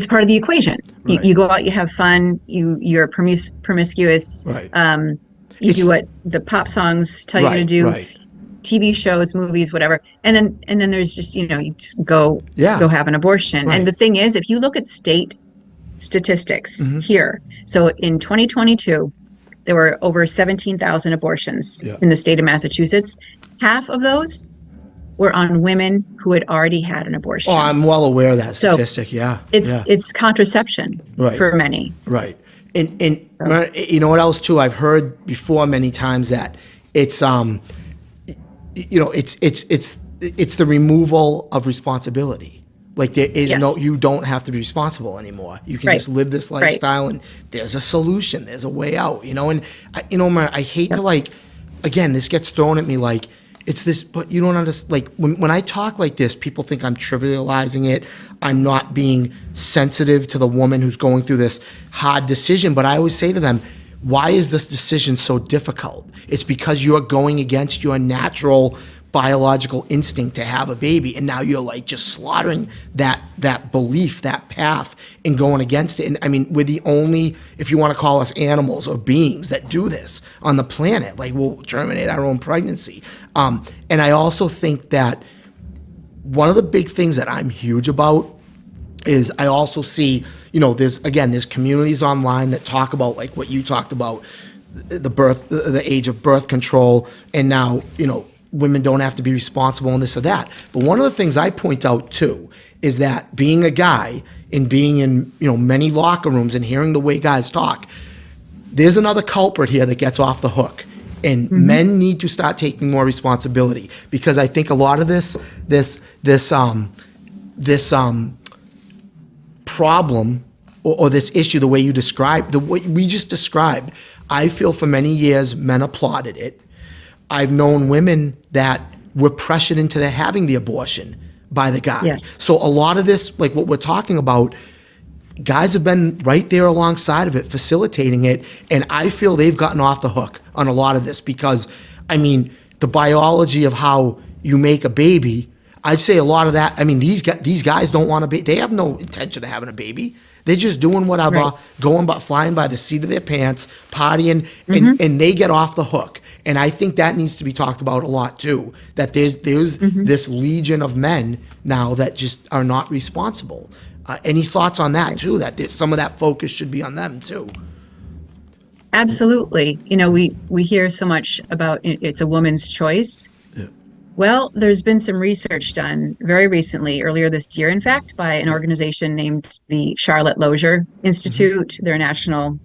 part of the equation. You go out, you have fun, you're promiscuous, you do what the pop songs tell you to do, TV shows, movies, whatever, and then there's just you just go have an abortion. And the thing is, if you look at state statistics here, so in 2022 there were over 17,000 abortions in the state of Massachusetts. Half of those were on women who had already had an abortion. Oh, I'm well aware of that statistic. It's contraception for many. Right. And you know what else too? I've heard before many times that it's it's the removal of responsibility. Like there is you don't have to be responsible anymore. You can just live this lifestyle, and there's a solution. There's a way out. And I hate to again, this gets thrown at me like it's this, but you don't understand. Like when I talk like this, people think I'm trivializing it. I'm not being sensitive to the woman who's going through this hard decision. But I always say to them, why is this decision so difficult? It's because you're going against your natural biological instinct to have a baby, and now you're like just slaughtering that belief, that path, and going against it. And I mean, we're the only, if you want to call us animals or beings, that do this on the planet. Like we'll terminate our own pregnancy. And I also think that one of the big things that I'm huge about is I also see, there's communities online that talk about like what you talked about, the age of birth control, and now, women don't have to be responsible and this or that. But one of the things I point out too is that being a guy and being in, many locker rooms and hearing the way guys talk, there's another culprit here that gets off the hook. And men need to start taking more responsibility, because I think a lot of this problem or this issue, the way you described, the way we just described, I feel for many years men applauded it. I've known women that were pressured into having the abortion by the guy. Yes. So a lot of this, like what we're talking about, guys have been right there alongside of it, facilitating it, and I feel they've gotten off the hook on a lot of this because, I mean, the biology of how you make a baby, I'd say a lot of that, I mean, these guys don't want to be, they have no intention of having a baby. They're just doing whatever, right. Flying by the seat of their pants, partying, and they get off the hook. And I think that needs to be talked about a lot too, that there's this legion of men now that just are not responsible. Any thoughts on that too, that some of that focus should be on them too? Absolutely. You know, we hear so much about it's a woman's choice. Yeah. Well, there's been some research done very recently, earlier this year, in fact, by an organization named the Charlotte Lozier Institute. They're a national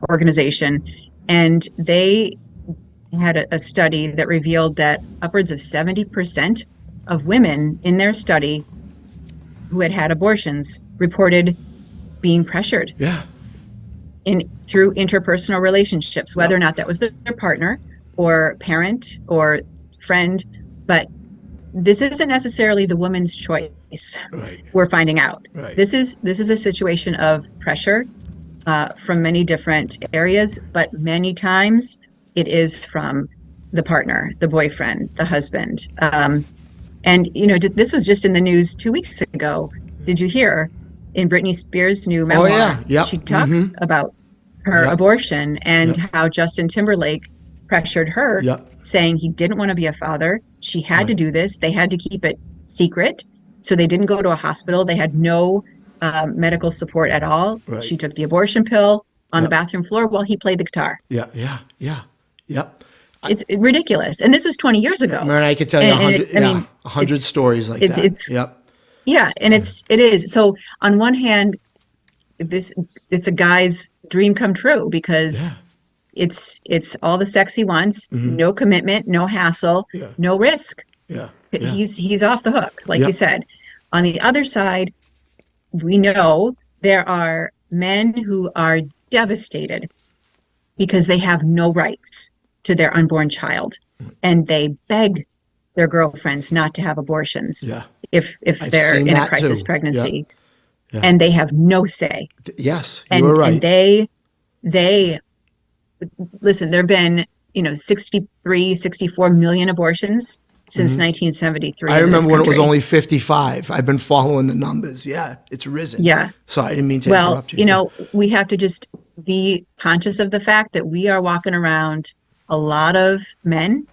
organization, and they had a study that revealed that upwards of 70% of women in their study who had abortions reported being pressured. Yeah. Through interpersonal relationships, whether or not that was their partner or parent or friend, but this isn't necessarily the woman's choice. Right. We're finding out. Right. This is a situation of pressure from many different areas, but many times it is from the partner, the boyfriend, the husband. And you know, this was just in the news 2 weeks ago. Did you hear in Britney Spears' new memoir? Oh, yeah. Yep. She talks about her abortion and how Justin Timberlake pressured her, saying he didn't want to be a father. She had to do this. They had to keep it secret. So they didn't go to a hospital. They had no medical support at all. Right. She took the abortion pill on the bathroom floor while he played the guitar. Yep. It's ridiculous. And this is 20 years ago. Myrna, I could tell you 100 stories like that. Yeah, and it is. So on one hand, it's a guy's dream come true because it's all the sex he wants, no commitment, no hassle, no risk. Yeah. He's off the hook, like you said. On the other side, we know there are men who are devastated because they have no rights to their unborn child, and they beg their girlfriends not to have abortions if they're in a crisis pregnancy, and they have no say. Yes, you were right. And they listen. There've been 64 million abortions since 1973. I remember when it was only 55. I've been following the numbers. Yeah, it's risen. Yeah. So I didn't mean to interrupt you. Well, we have to just be conscious of the fact that we are walking around a lot of men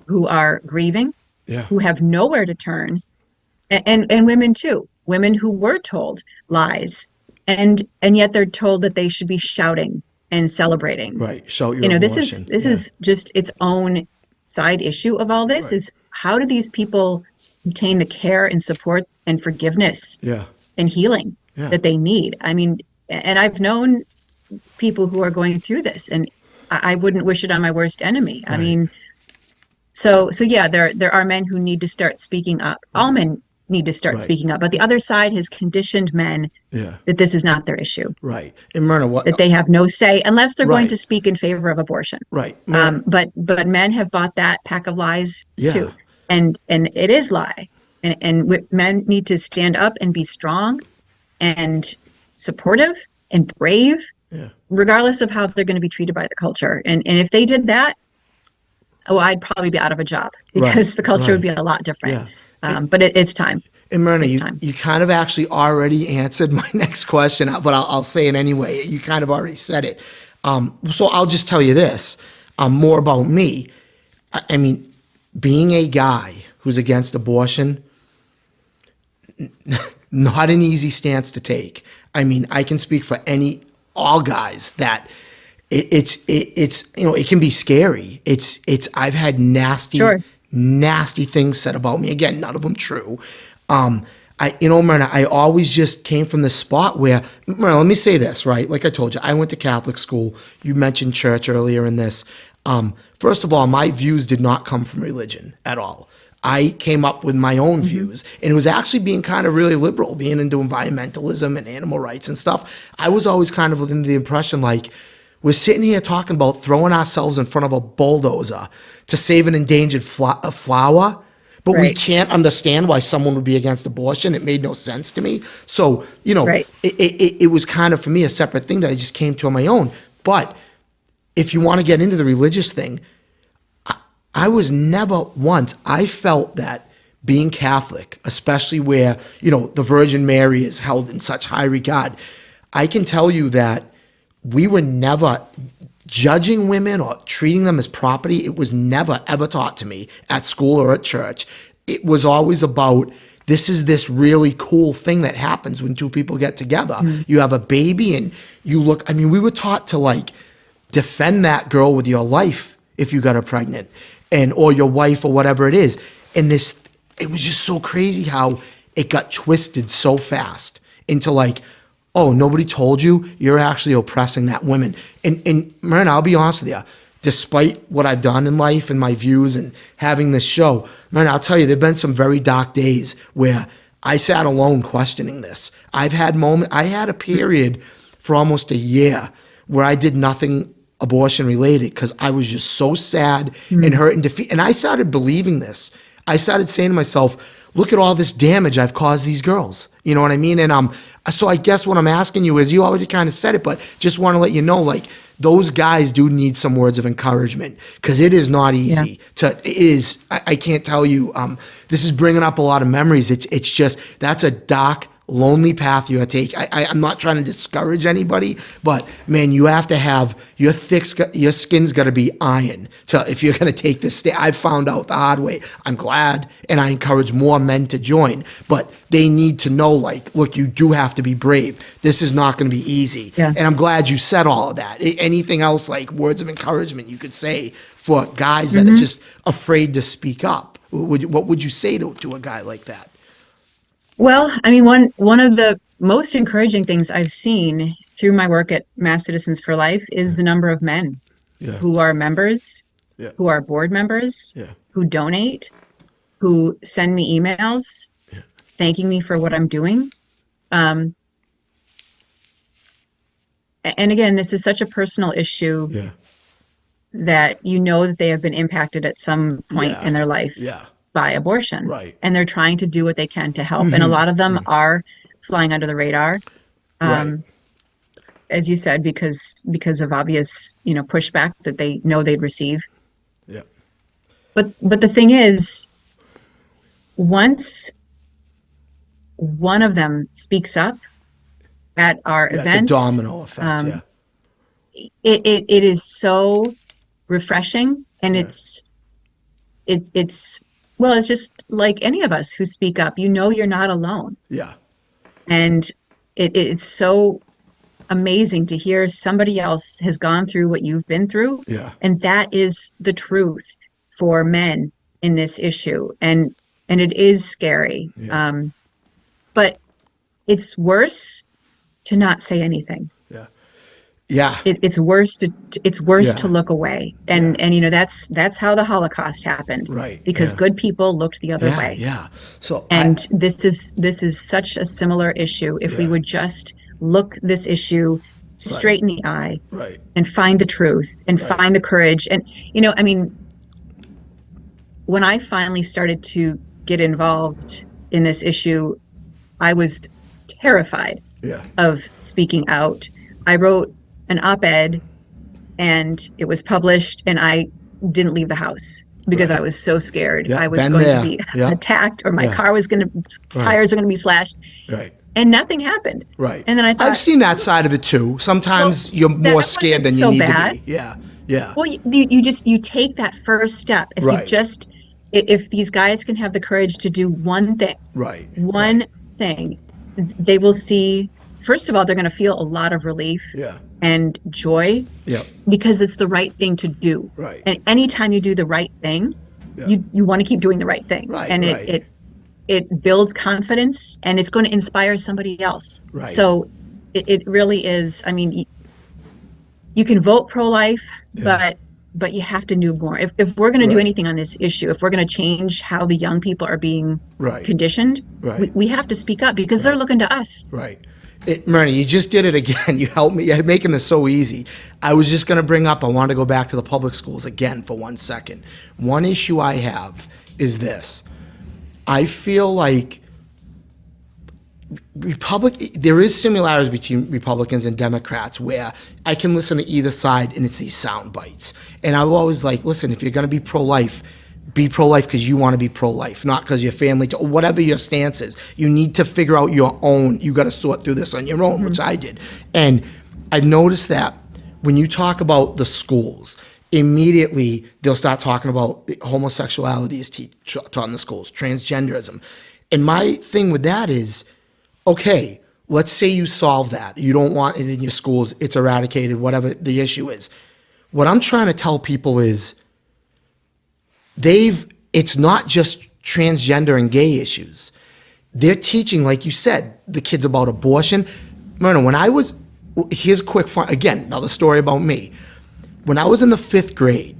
who are grieving, who have nowhere to turn, and women too. Women who were told lies, and yet they're told that they should be shouting and celebrating. Right. Shout your abortion. This is just its own side issue of all this. Is how do these people obtain the care and support and forgiveness and healing that they need? I mean, and I've known people who are going through this, and I wouldn't wish it on my worst enemy. Right. I mean, so yeah, there are men who need to start speaking up. All men need to start speaking up, but the other side has conditioned men that this is not their issue. Right. And Myrna, that they have no say unless they're going to speak in favor of abortion. Right. But men have bought that pack of lies too, and it is lie, and men need to stand up and be strong, and supportive and brave. Yeah. Regardless of how they're going to be treated by the culture. And if they did that, I'd probably be out of a job because the culture would be a lot different. Yeah. But it's time. And Myrna, you kind of actually already answered my next question, but I'll say it anyway. You kind of already said it. So I'll just tell you this, more about me. I mean, being a guy who's against abortion, not an easy stance to take. I mean, I can speak for all guys that it's it can be scary. I've had nasty things said about me. Again, none of them true. Myrna, I always just came from this spot where, Myrna, let me say this, right? Like I told you, I went to Catholic school. You mentioned church earlier in this. First of all, my views did not come from religion at all. I came up with my own views, and it was actually being kind of really liberal, being into environmentalism and animal rights and stuff. I was always kind of within the impression like, We're sitting here talking about throwing ourselves in front of a bulldozer to save an endangered flower, but we Right. can't understand why someone would be against abortion. It made no sense to me. So, Right. it was kind of, for me, a separate thing that I just came to on my own. But if you want to get into the religious thing, I was never once, I felt that being Catholic, especially where, the Virgin Mary is held in such high regard, I can tell you that we were never judging women or treating them as property. It was never, ever taught to me at school or at church. It was always about, this is this really cool thing that happens when two people get together. You have a baby and you look, we were taught to defend that girl with your life if you got her pregnant, or your wife or whatever it is. And it was just so crazy how it got twisted so fast into oh, nobody told you, you're actually oppressing that woman. And Myrna, I'll be honest with you, despite what I've done in life and my views and having this show, Myrna, I'll tell you, there've been some very dark days where I sat alone questioning this. I had a period for almost a year where I did nothing abortion related because I was just so sad and hurt and defeated. And I started believing this. I started saying to myself, look at all this damage I've caused these girls. You know what I mean? And so I guess what I'm asking you is, you already kind of said it, but just want to let you know, those guys do need some words of encouragement because it is not easy I can't tell you, this is bringing up a lot of memories. It's just, that's a dark, lonely path you have to take. I'm not trying to discourage anybody, but man, you have to have your skin's got to be iron if you're going to take this step. I've found out the hard way. I'm glad, and I encourage more men to join, but they need to know, look, you do have to be brave. This is not going to be easy. Yeah. And I'm glad you said all of that. Anything else, words of encouragement you could say for guys that are just afraid to speak up? What would you say to a guy like that? Well, one of the most encouraging things I've seen through my work at Mass Citizens for Life is the number of men who are members, who are board members, who donate, who send me emails thanking me for what I'm doing. And again, this is such a personal issue that that they have been impacted at some point in their life by abortion. Right. And they're trying to do what they can to help. And a lot of them are flying under the radar. As you said, because of obvious, pushback that they know they'd receive. Yeah. But the thing is, once one of them speaks up at our events, it's a domino effect. it is so refreshing, and it's just like any of us who speak up. You're not alone. Yeah. And it's so amazing to hear somebody else has gone through what you've been through. Yeah. And that is the truth for men in this issue. And it is scary. Yeah. But it's worse to not say anything. Yeah. Yeah. It's worse to look away. And that's how the Holocaust happened. Right. Because good people looked the other way. Yeah. So this is such a similar issue. If we would just look this issue straight in the eye, and find the truth and find the courage. And when I finally started to get involved in this issue, I was terrified of speaking out. I wrote an op-ed and it was published, and I didn't leave the house because I was so scared. I was going to be attacked, or my car was going to, tires are going to be slashed. Right. And nothing happened. Right. And then I thought, I've seen that side of it too. Sometimes you're more scared than you need to be. Yeah. Yeah. Well, you take that first step. If if these guys can have the courage to do one thing, one thing, they will see, first of all, they're going to feel a lot of relief and joy because it's the right thing to do. Right. And anytime you do the right thing, you want to keep doing the right thing. Right. And it builds confidence, and it's going to inspire somebody else. Right. So it really is. You can vote pro-life, but you have to do more. If we're going to do anything on this issue, if we're going to change how the young people are being conditioned, we have to speak up because they're looking to us. Right. Myrna, you just did it again. You helped me. You're making this so easy. I was just going to bring up, I want to go back to the public schools again for 1 second. One issue I have is this. I feel like there is similarities between Republicans and Democrats where I can listen to either side and it's these sound bites. And I'm always like, listen, if you're going to be pro-life because you want to be pro-life, not because your family, whatever your stance is. You need to figure out your own. You got to sort through this on your own, which I did. And I've noticed that when you talk about the schools, immediately they'll start talking about homosexuality is taught in the schools, transgenderism. And my thing with that is, okay, let's say you solve that. You don't want it in your schools. It's eradicated, whatever the issue is. What I'm trying to tell people is it's not just transgender and gay issues. They're teaching, like you said, the kids about abortion. Myrna, here's a quick fun, again, another story about me. When I was in the fifth grade,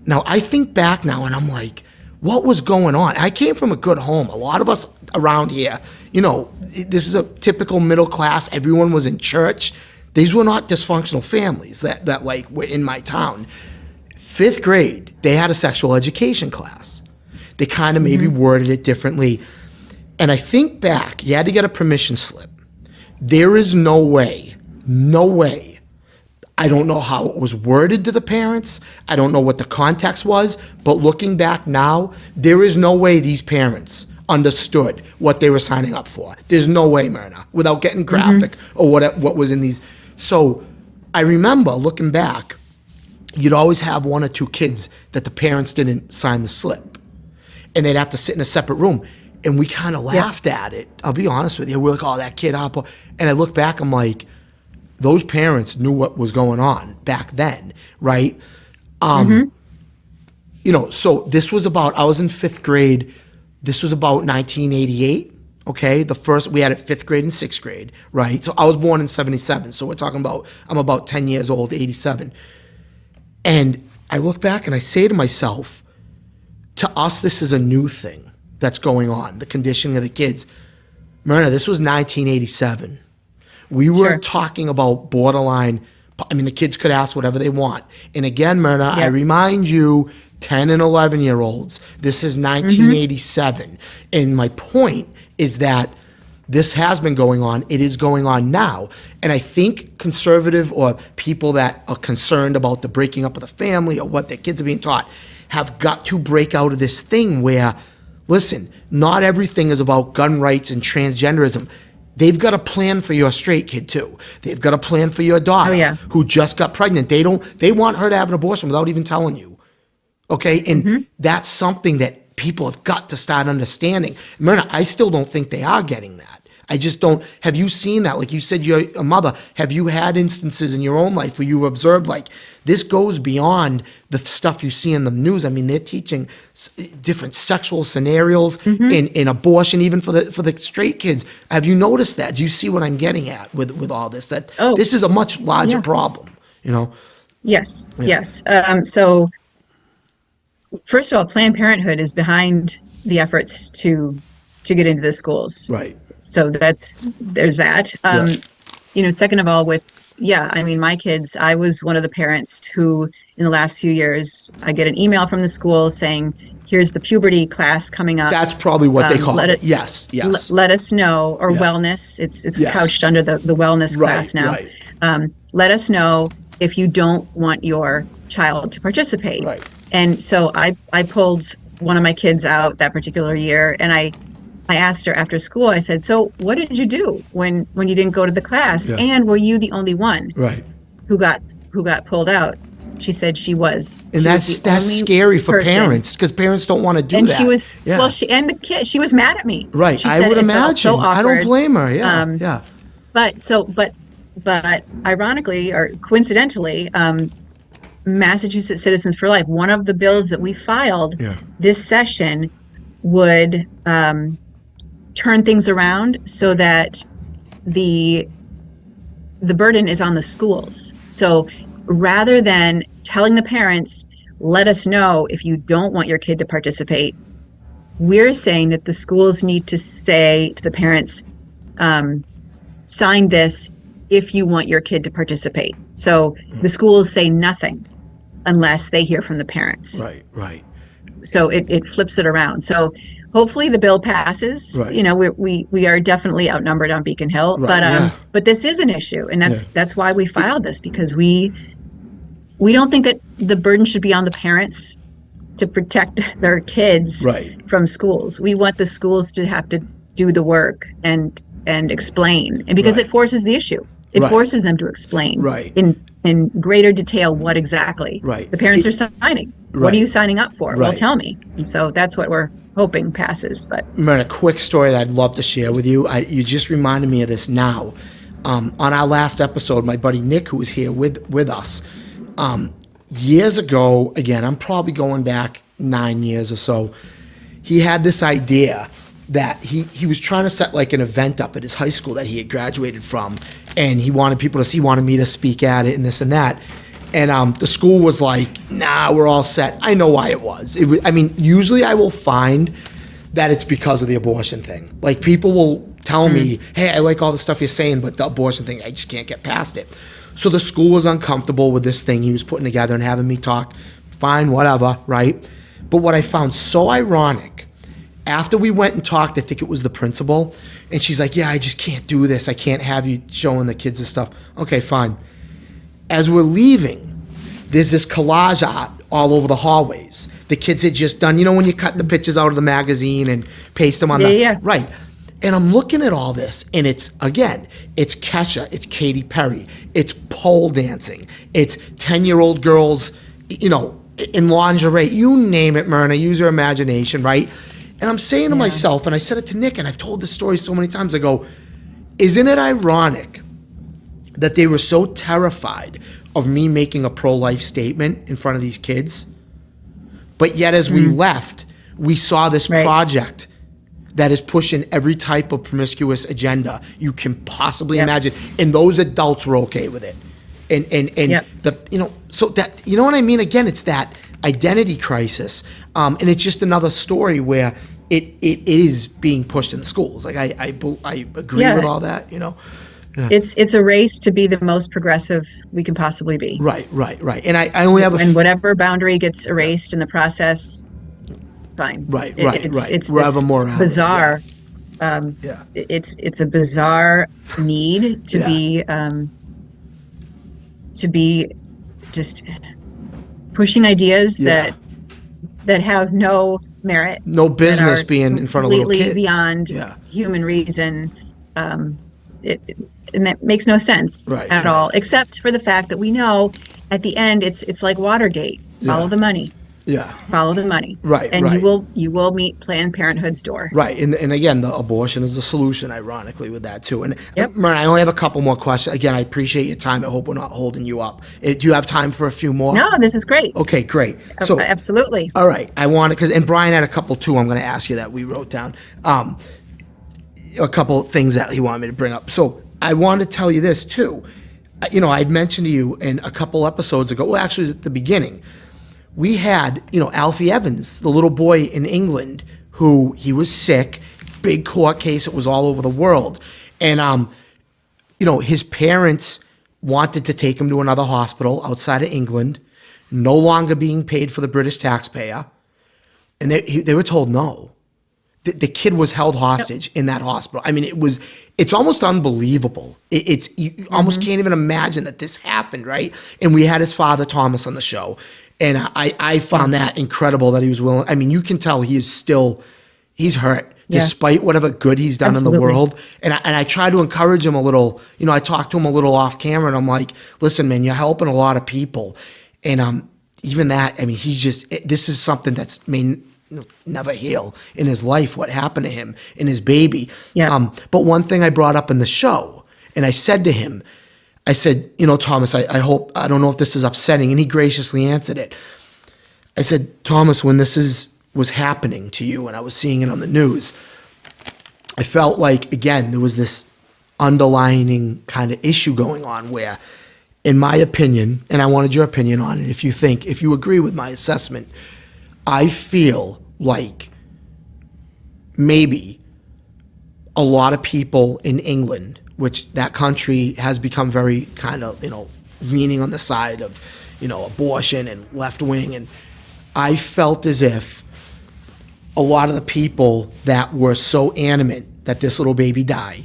now I think back now and I'm like, what was going on? I came from a good home. A lot of us around here, this is a typical middle class. Everyone was in church. These were not dysfunctional families that like were in my town. Fifth grade, they had a sexual education class. They kind of maybe worded it differently. And I think back, you had to get a permission slip. There is no way, I don't know how it was worded to the parents. I don't know what the context was. But looking back now, there is no way these parents understood what they were signing up for. There's no way, Myrna, without getting graphic or what was in these. So I remember looking back, you'd always have one or two kids that the parents didn't sign the slip. And they'd have to sit in a separate room. And we kind of laughed at it. I'll be honest with you. We're like, oh, that kid. And I look back, I'm like, those parents knew what was going on back then, right? So this was I was in fifth grade. This was about 1988, okay? We had it fifth grade and sixth grade, right? So I was born in 77. So we're talking about, I'm about 10 years old, 87. And I look back and I say to myself, to us, this is a new thing that's going on, the conditioning of the kids. Myrna, this was 1987. We were talking about borderline. The kids could ask whatever they want. And again, Myrna, I remind you, 10 and 11-year-olds, this is 1987. And my point is that this has been going on. It is going on now. And I think conservative or people that are concerned about the breaking up of the family or what their kids are being taught have got to break out of this thing where, listen, not everything is about gun rights and transgenderism. They've got a plan for your straight kid too. They've got a plan for your daughter who just got pregnant. They want her to have an abortion without even telling you. Okay? And that's something that people have got to start understanding. Myrna, I still don't think they are getting that. I just don't. Have you seen that? Like you said, you're a mother. Have you had instances in your own life where you've observed, like, this goes beyond the stuff you see in the news? They're teaching different sexual scenarios in abortion, even for the straight kids. Have you noticed that? Do you see what I'm getting at with all this? That this is a much larger problem, Yes. So, first of all, Planned Parenthood is behind the efforts to get into the schools. Right. So there's that. Second of all, my kids, I was one of the parents who, in the last few years, I get an email from the school saying, here's the puberty class coming up. That's probably what they call it. Yes. Let us know, or wellness. It's couched under the wellness class now. Right. Let us know if you don't want your child to participate. Right. And so I pulled one of my kids out that particular year, and I asked her after school, I said, so what did you do when you didn't go to the class? Yeah. And were you the only one who got pulled out? She said she was. And that's scary for parents, because parents don't want to do and that. And she was, and the kid, she was mad at me. Right. I would imagine. So I don't blame her. Yeah. But ironically or coincidentally, Massachusetts Citizens for Life, one of the bills that we filed this session would turn things around so that the burden is on the schools. So rather than telling the parents, let us know if you don't want your kid to participate, we're saying that the schools need to say to the parents, sign this if you want your kid to participate. So the schools say nothing unless they hear from the parents. Right. So it flips it around. So hopefully the bill passes. Right. You know, we are definitely outnumbered on Beacon Hill, Right, yeah. but this is an issue, and Yeah. that's why we filed this, because we don't think that the burden should be on the parents to protect their kids Right. from schools. We want the schools to have to do the work and explain, and because Right. it forces the issue. It Right. forces them to explain Right. in greater detail what exactly Right. the parents are signing. What Right. are you signing up for? Well, Right. tell me. And so that's what we're hoping passes. But Myrna, a quick story that I'd love to share with you. You just reminded me of this now. On our last episode, my buddy Nick, who was here with us, years ago, again, I'm probably going back 9 years or so, he had this idea that he was trying to set like an event up at his high school that he had graduated from, and he wanted people to see, he wanted me to speak at it and this and that. And the school was like, nah, we're all set. I know why it was. I mean, usually I will find that it's because of the abortion thing. Like, people will tell me, hey, I like all the stuff you're saying, but the abortion thing, I just can't get past it. So the school was uncomfortable with this thing he was putting together and having me talk. Fine, whatever, right? But what I found so ironic, after we went and talked, I think it was the principal, and she's like, yeah, I just can't do this. I can't have you showing the kids this stuff. Okay, fine. As we're leaving, there's this collage art all over the hallways. The kids had just done, you know, when you cut the pictures out of the magazine and paste them on Yeah. Right. And I'm looking at all this, and it's Kesha, it's Katy Perry, it's pole dancing, it's 10-year-old girls, you know, in lingerie, you name it, Myrna, use your imagination, right? And I'm saying to myself, and I said it to Nick, and I've told this story so many times, I go, isn't it ironic that they were so terrified of me making a pro-life statement in front of these kids? But yet as we left, we saw this project that is pushing every type of promiscuous agenda you can possibly imagine. And those adults were okay with it. And the, you know, so that, you know what I mean? Again, it's that identity crisis. And it's just another story where it is being pushed in the schools. Like, I agree with all that, you know? Yeah. It's a race to be the most progressive we can possibly be. Right. And I only have and whatever boundary gets erased in the process, fine. Right. It's We'll this have a morality, bizarre. It's a bizarre need to be just pushing ideas that have no merit, no business being in front of little kids, completely beyond human reason. And that makes no sense at all, except for the fact that we know at the end it's like Watergate. Follow the money. Yeah. Follow the money. Right. And you will meet Planned Parenthood's door. Right. And again, the abortion is the solution, ironically, with that too. And Myrna, I only have a couple more questions. Again, I appreciate your time. I hope we're not holding you up. Do you have time for a few more? No, this is great. Okay, great. So absolutely. All right. I want to, and Brian had a couple too I'm going to ask you that we wrote down. A couple things that he wanted me to bring up. So I want to tell you this too. You know, I'd mentioned to you in a couple episodes ago, well, actually it was at the beginning, we had, you know, Alfie Evans, the little boy in England who he was sick, big court case, it was all over the world. And, you know, his parents wanted to take him to another hospital outside of England, no longer being paid for the British taxpayer. And they were told no. The kid was held hostage in that hospital. I mean, it's almost unbelievable. You almost can't even imagine that this happened, right? And we had his father, Thomas, on the show. And I found that incredible that he was willing. I mean, you can tell he's hurt despite whatever good he's done in the world. And I try to encourage him a little. You know, I talked to him a little off camera, and I'm like, listen, man, you're helping a lot of people. And even that, I mean, this is something that's never heal in his life, what happened to him and his baby. But one thing I brought up in the show, and I said to him, I said, you know, Thomas, I don't know if this is upsetting, and he graciously answered it. I said, Thomas, when this was happening to you and I was seeing it on the news, I felt like, again, there was this underlining kind of issue going on where, in my opinion, and I wanted your opinion on it, if you agree with my assessment, I feel like maybe a lot of people in England which that country has become very kind of, leaning on the side of, abortion and left wing. And I felt as if a lot of the people that were so animate that this little baby die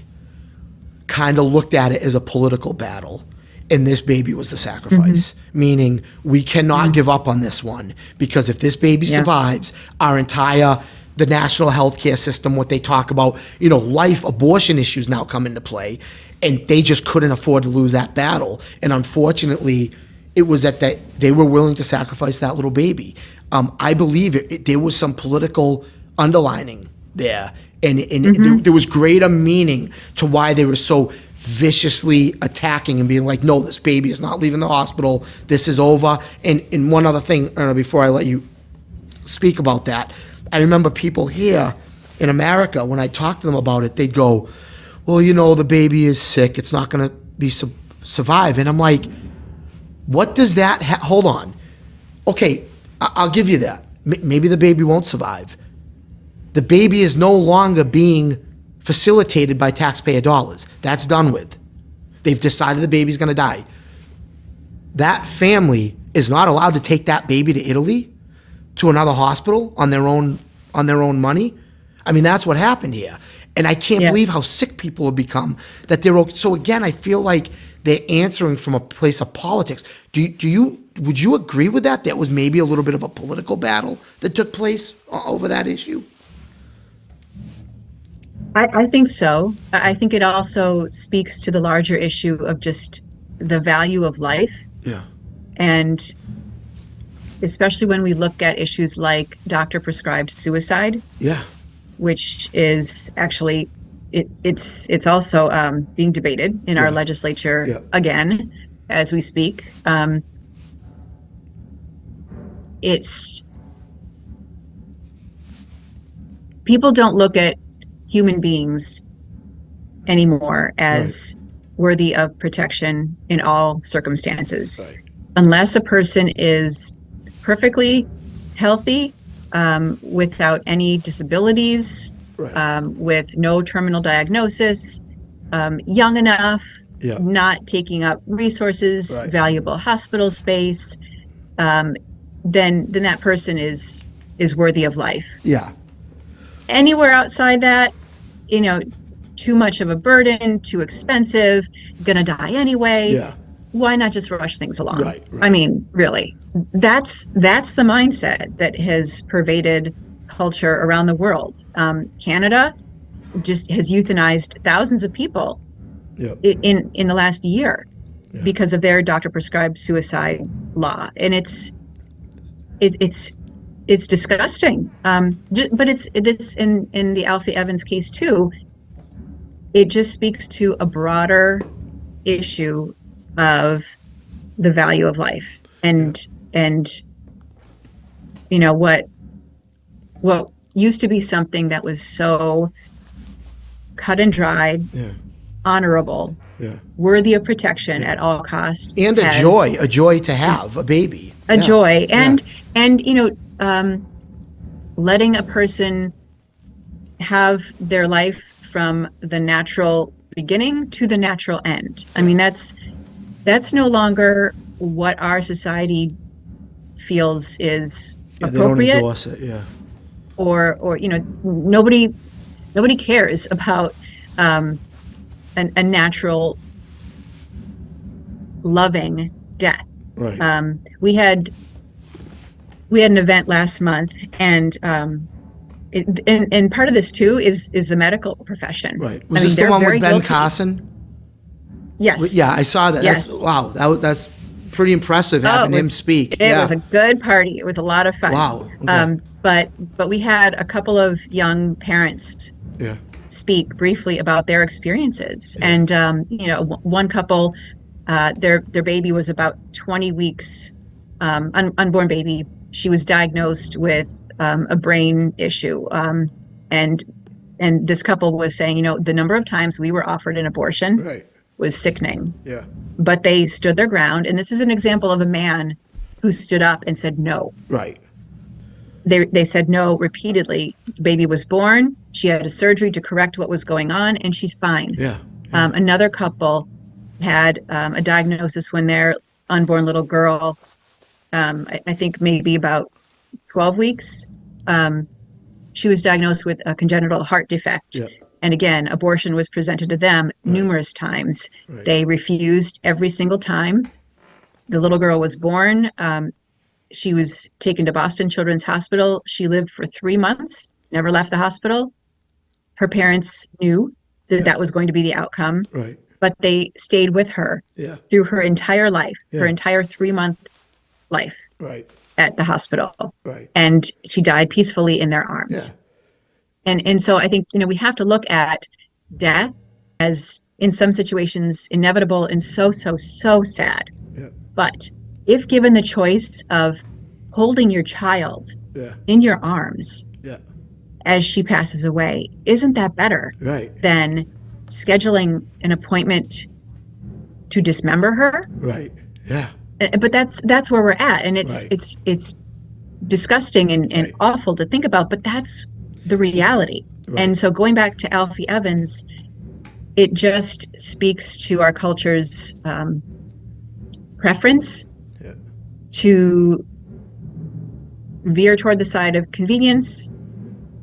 kind of looked at it as a political battle. And this baby was the sacrifice, meaning we cannot give up on this one, because if this baby survives, the national healthcare system, what they talk about, life abortion issues now come into play, and they just couldn't afford to lose that battle. And unfortunately, it was that they were willing to sacrifice that little baby. I believe there was some political underlining there, and there was greater meaning to why they were so viciously attacking and being like, no, this baby is not leaving the hospital. This is over. And one other thing, Erna, before I let you speak about that, I remember people here in America, when I talked to them about it, they'd go, well, the baby is sick. It's not going to be survive. And I'm like, what does that hold on. Okay, I'll give you that. Maybe the baby won't survive. The baby is no longer being facilitated by taxpayer dollars. That's done with. They've decided the baby's going to die. That family is not allowed to take that baby to Italy, to another hospital on their own money. I mean, that's what happened here. And I can't believe how sick people have become that so again, I feel like they're answering from a place of politics. Would you agree with that? That was maybe a little bit of a political battle that took place over that issue? I think so. I think it also speaks to the larger issue of just the value of life. Yeah. And especially when we look at issues like doctor-prescribed suicide. Yeah. Which is actually, it's also being debated in our legislature again as we speak. People don't look at human beings anymore as worthy of protection in all circumstances. Right. Unless a person is perfectly healthy, without any disabilities, with no terminal diagnosis, young enough, not taking up resources, valuable hospital space, then that person is worthy of life. Yeah. Anywhere outside that, too much of a burden, too expensive, gonna die anyway. Yeah. Why not just rush things along? Right. I mean, really, that's the mindset that has pervaded culture around the world. Canada just has euthanized thousands of people in the last year because of their doctor-prescribed suicide law, and it's disgusting. But it's in the Alfie Evans case too. It just speaks to a broader issue of the value of life and what used to be something that was so cut and dried, honorable, worthy of protection at all costs, and a joy to have a baby, joy, and letting a person have their life from the natural beginning to the natural end. I mean, that's no longer what our society feels is appropriate. They don't endorse it, or nobody cares about a natural, loving death. Right. We had an event last month, and part of this too is the medical profession. Right. Was this the one with Ben Carson? Yes. Yeah, I saw that. Yes. That's pretty impressive having him speak. It was a good party. It was a lot of fun. Wow. Okay. But we had a couple of young parents speak briefly about their experiences. And one couple, their baby was about 20 weeks, unborn baby. She was diagnosed with a brain issue. And this couple was saying, the number of times we were offered an abortion was sickening. Yeah. But they stood their ground. And this is an example of a man who stood up and said no. Right. They said no repeatedly. The baby was born. She had a surgery to correct what was going on, and she's fine. Yeah. Another couple had a diagnosis when their unborn little girl, I think maybe about 12 weeks, she was diagnosed with a congenital heart defect. Yeah. And again, abortion was presented to them numerous times. Right. They refused every single time. The little girl was born. She was taken to Boston Children's Hospital. She lived for 3 months, never left the hospital. Her parents knew that that was going to be the outcome, Right. but they stayed with her Yeah. through her entire life, her Yeah. entire 3-month life Right. at the hospital. Right. And she died peacefully in their arms. Yeah. And so I think, we have to look at death as, in some situations, inevitable and so, so, so sad. Yeah. But if given the choice of holding your child Yeah. in your arms Yeah. as she passes away, isn't that better Right. than scheduling an appointment to dismember her? Right. Yeah. But that's where we're at, and it's Right. it's disgusting and Right. awful to think about, but that's the reality. Right. And so going back to Alfie Evans, it just speaks to our culture's preference Yeah. to veer toward the side of convenience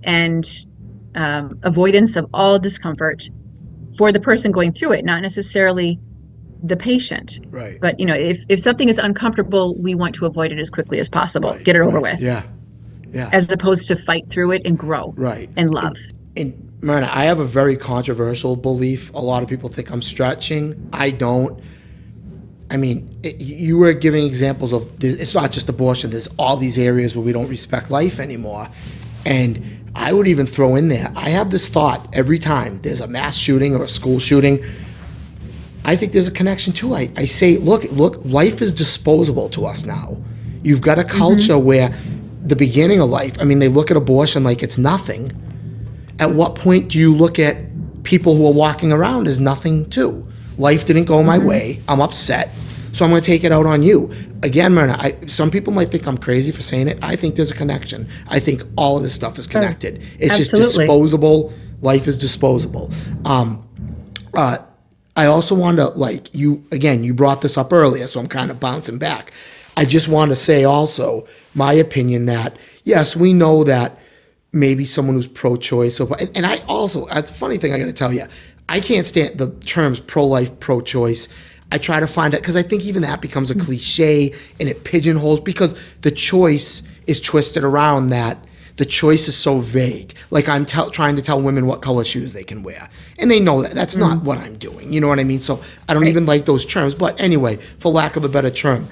and avoidance of all discomfort for the person going through it, not necessarily the patient. Right. But if something is uncomfortable, we want to avoid it as quickly as possible. Right. Get it over Right. with. Yeah. Yeah. As opposed to fight through it and grow. Right. And love. And Myrna, I have a very controversial belief. A lot of people think I'm stretching. I don't. I mean, you were giving examples of, it's not just abortion. There's all these areas where we don't respect life anymore. And I would even throw in there, I have this thought every time there's a mass shooting or a school shooting. I think there's a connection too. I say, look, life is disposable to us now. You've got a culture where the beginning of life, I mean, they look at abortion like it's nothing. At what point do you look at people who are walking around as nothing too? Life didn't go my way. I'm upset. So I'm going to take it out on you. Again, Myrna, some people might think I'm crazy for saying it. I think there's a connection. I think all of this stuff is connected. It's just disposable. Life is disposable. I also want to, you brought this up earlier, so I'm kind of bouncing back. I just want to say also my opinion that, yes, we know that maybe someone who's pro-choice, and I also, it's a funny thing I got to tell you, I can't stand the terms pro-life, pro-choice. I try to find it, because I think even that becomes a cliche, and it pigeonholes, because the choice is twisted around that. The choice is so vague. Like I'm trying to tell women what color shoes they can wear. And they know that. That's not what I'm doing. You know what I mean? So I don't even like those terms. But anyway, for lack of a better term,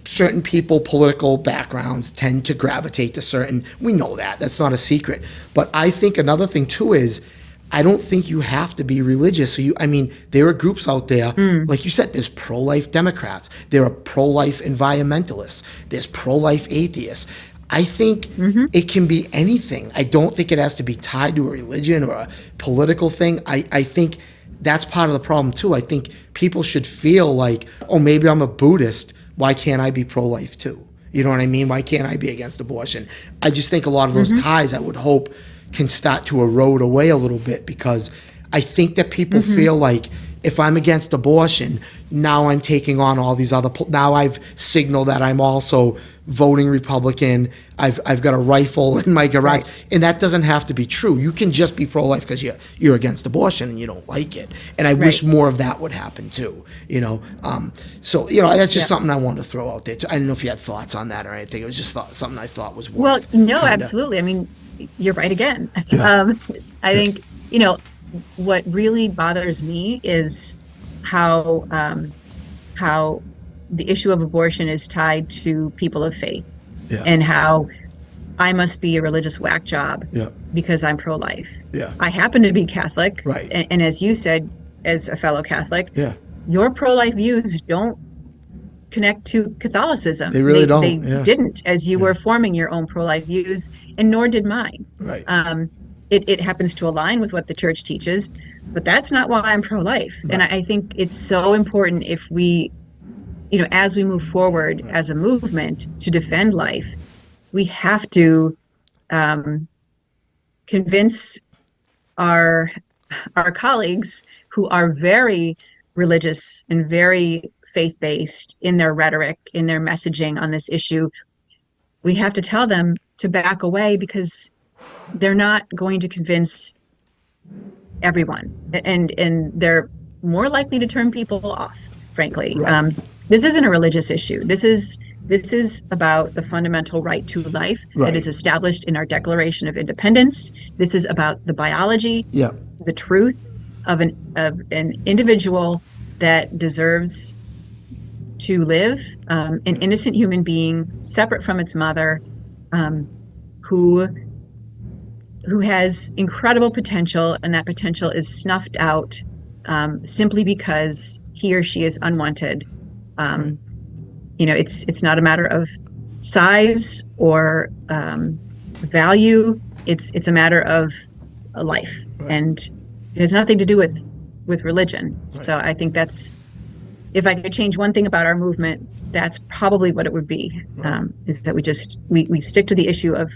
certain people, political backgrounds tend to gravitate to certain, we know that. That's not a secret. But I think another thing too is, I don't think you have to be religious. So there are groups out there, like you said, there's pro-life Democrats. There are pro-life environmentalists. There's pro-life atheists. I think it can be anything. I don't think it has to be tied to a religion or a political thing. I think that's part of the problem too. I think people should feel like, oh, maybe I'm a Buddhist. Why can't I be pro-life too? You know what I mean? Why can't I be against abortion? I just think a lot of those ties, I would hope, can start to erode away a little bit, because I think that people feel like, if I'm against abortion, now I'm taking on all these other, now I've signaled that I'm also voting Republican. I've got a rifle in my garage. Right. And that doesn't have to be true. You can just be pro-life because you're against abortion and you don't like it. And I wish more of that would happen too, So, that's just something I wanted to throw out there. I don't know if you had thoughts on that or anything. It was just something I thought was worth. Well, no, absolutely. I mean, you're right again. Yeah. I think, what really bothers me is how the issue of abortion is tied to people of faith, and how I must be a religious whack job because I'm pro-life. Yeah. I happen to be Catholic, right? And as you said, as a fellow Catholic, your pro-life views don't connect to Catholicism. They really don't. They didn't, as you were forming your own pro-life views, and nor did mine. Right. It happens to align with what the church teaches, but that's not why I'm pro-life. Right. And I think it's so important, if we, as we move forward as a movement to defend life, we have to convince our colleagues who are very religious and very faith-based in their rhetoric, in their messaging on this issue, we have to tell them to back away because they're not going to convince everyone, and they're more likely to turn people off, frankly. Right. This isn't a religious issue. This is about the fundamental right to life Right. that is established in our Declaration of Independence. This is about the biology, Yeah. the truth of an individual that deserves to live, an innocent human being separate from its mother, who has incredible potential, and that potential is snuffed out simply because he or she is unwanted. It's not a matter of size or value. It's a matter of a life, Right. and it has nothing to do with religion. Right. So I think if I could change one thing about our movement, that's probably what it would be. Right. Is that we stick to the issue of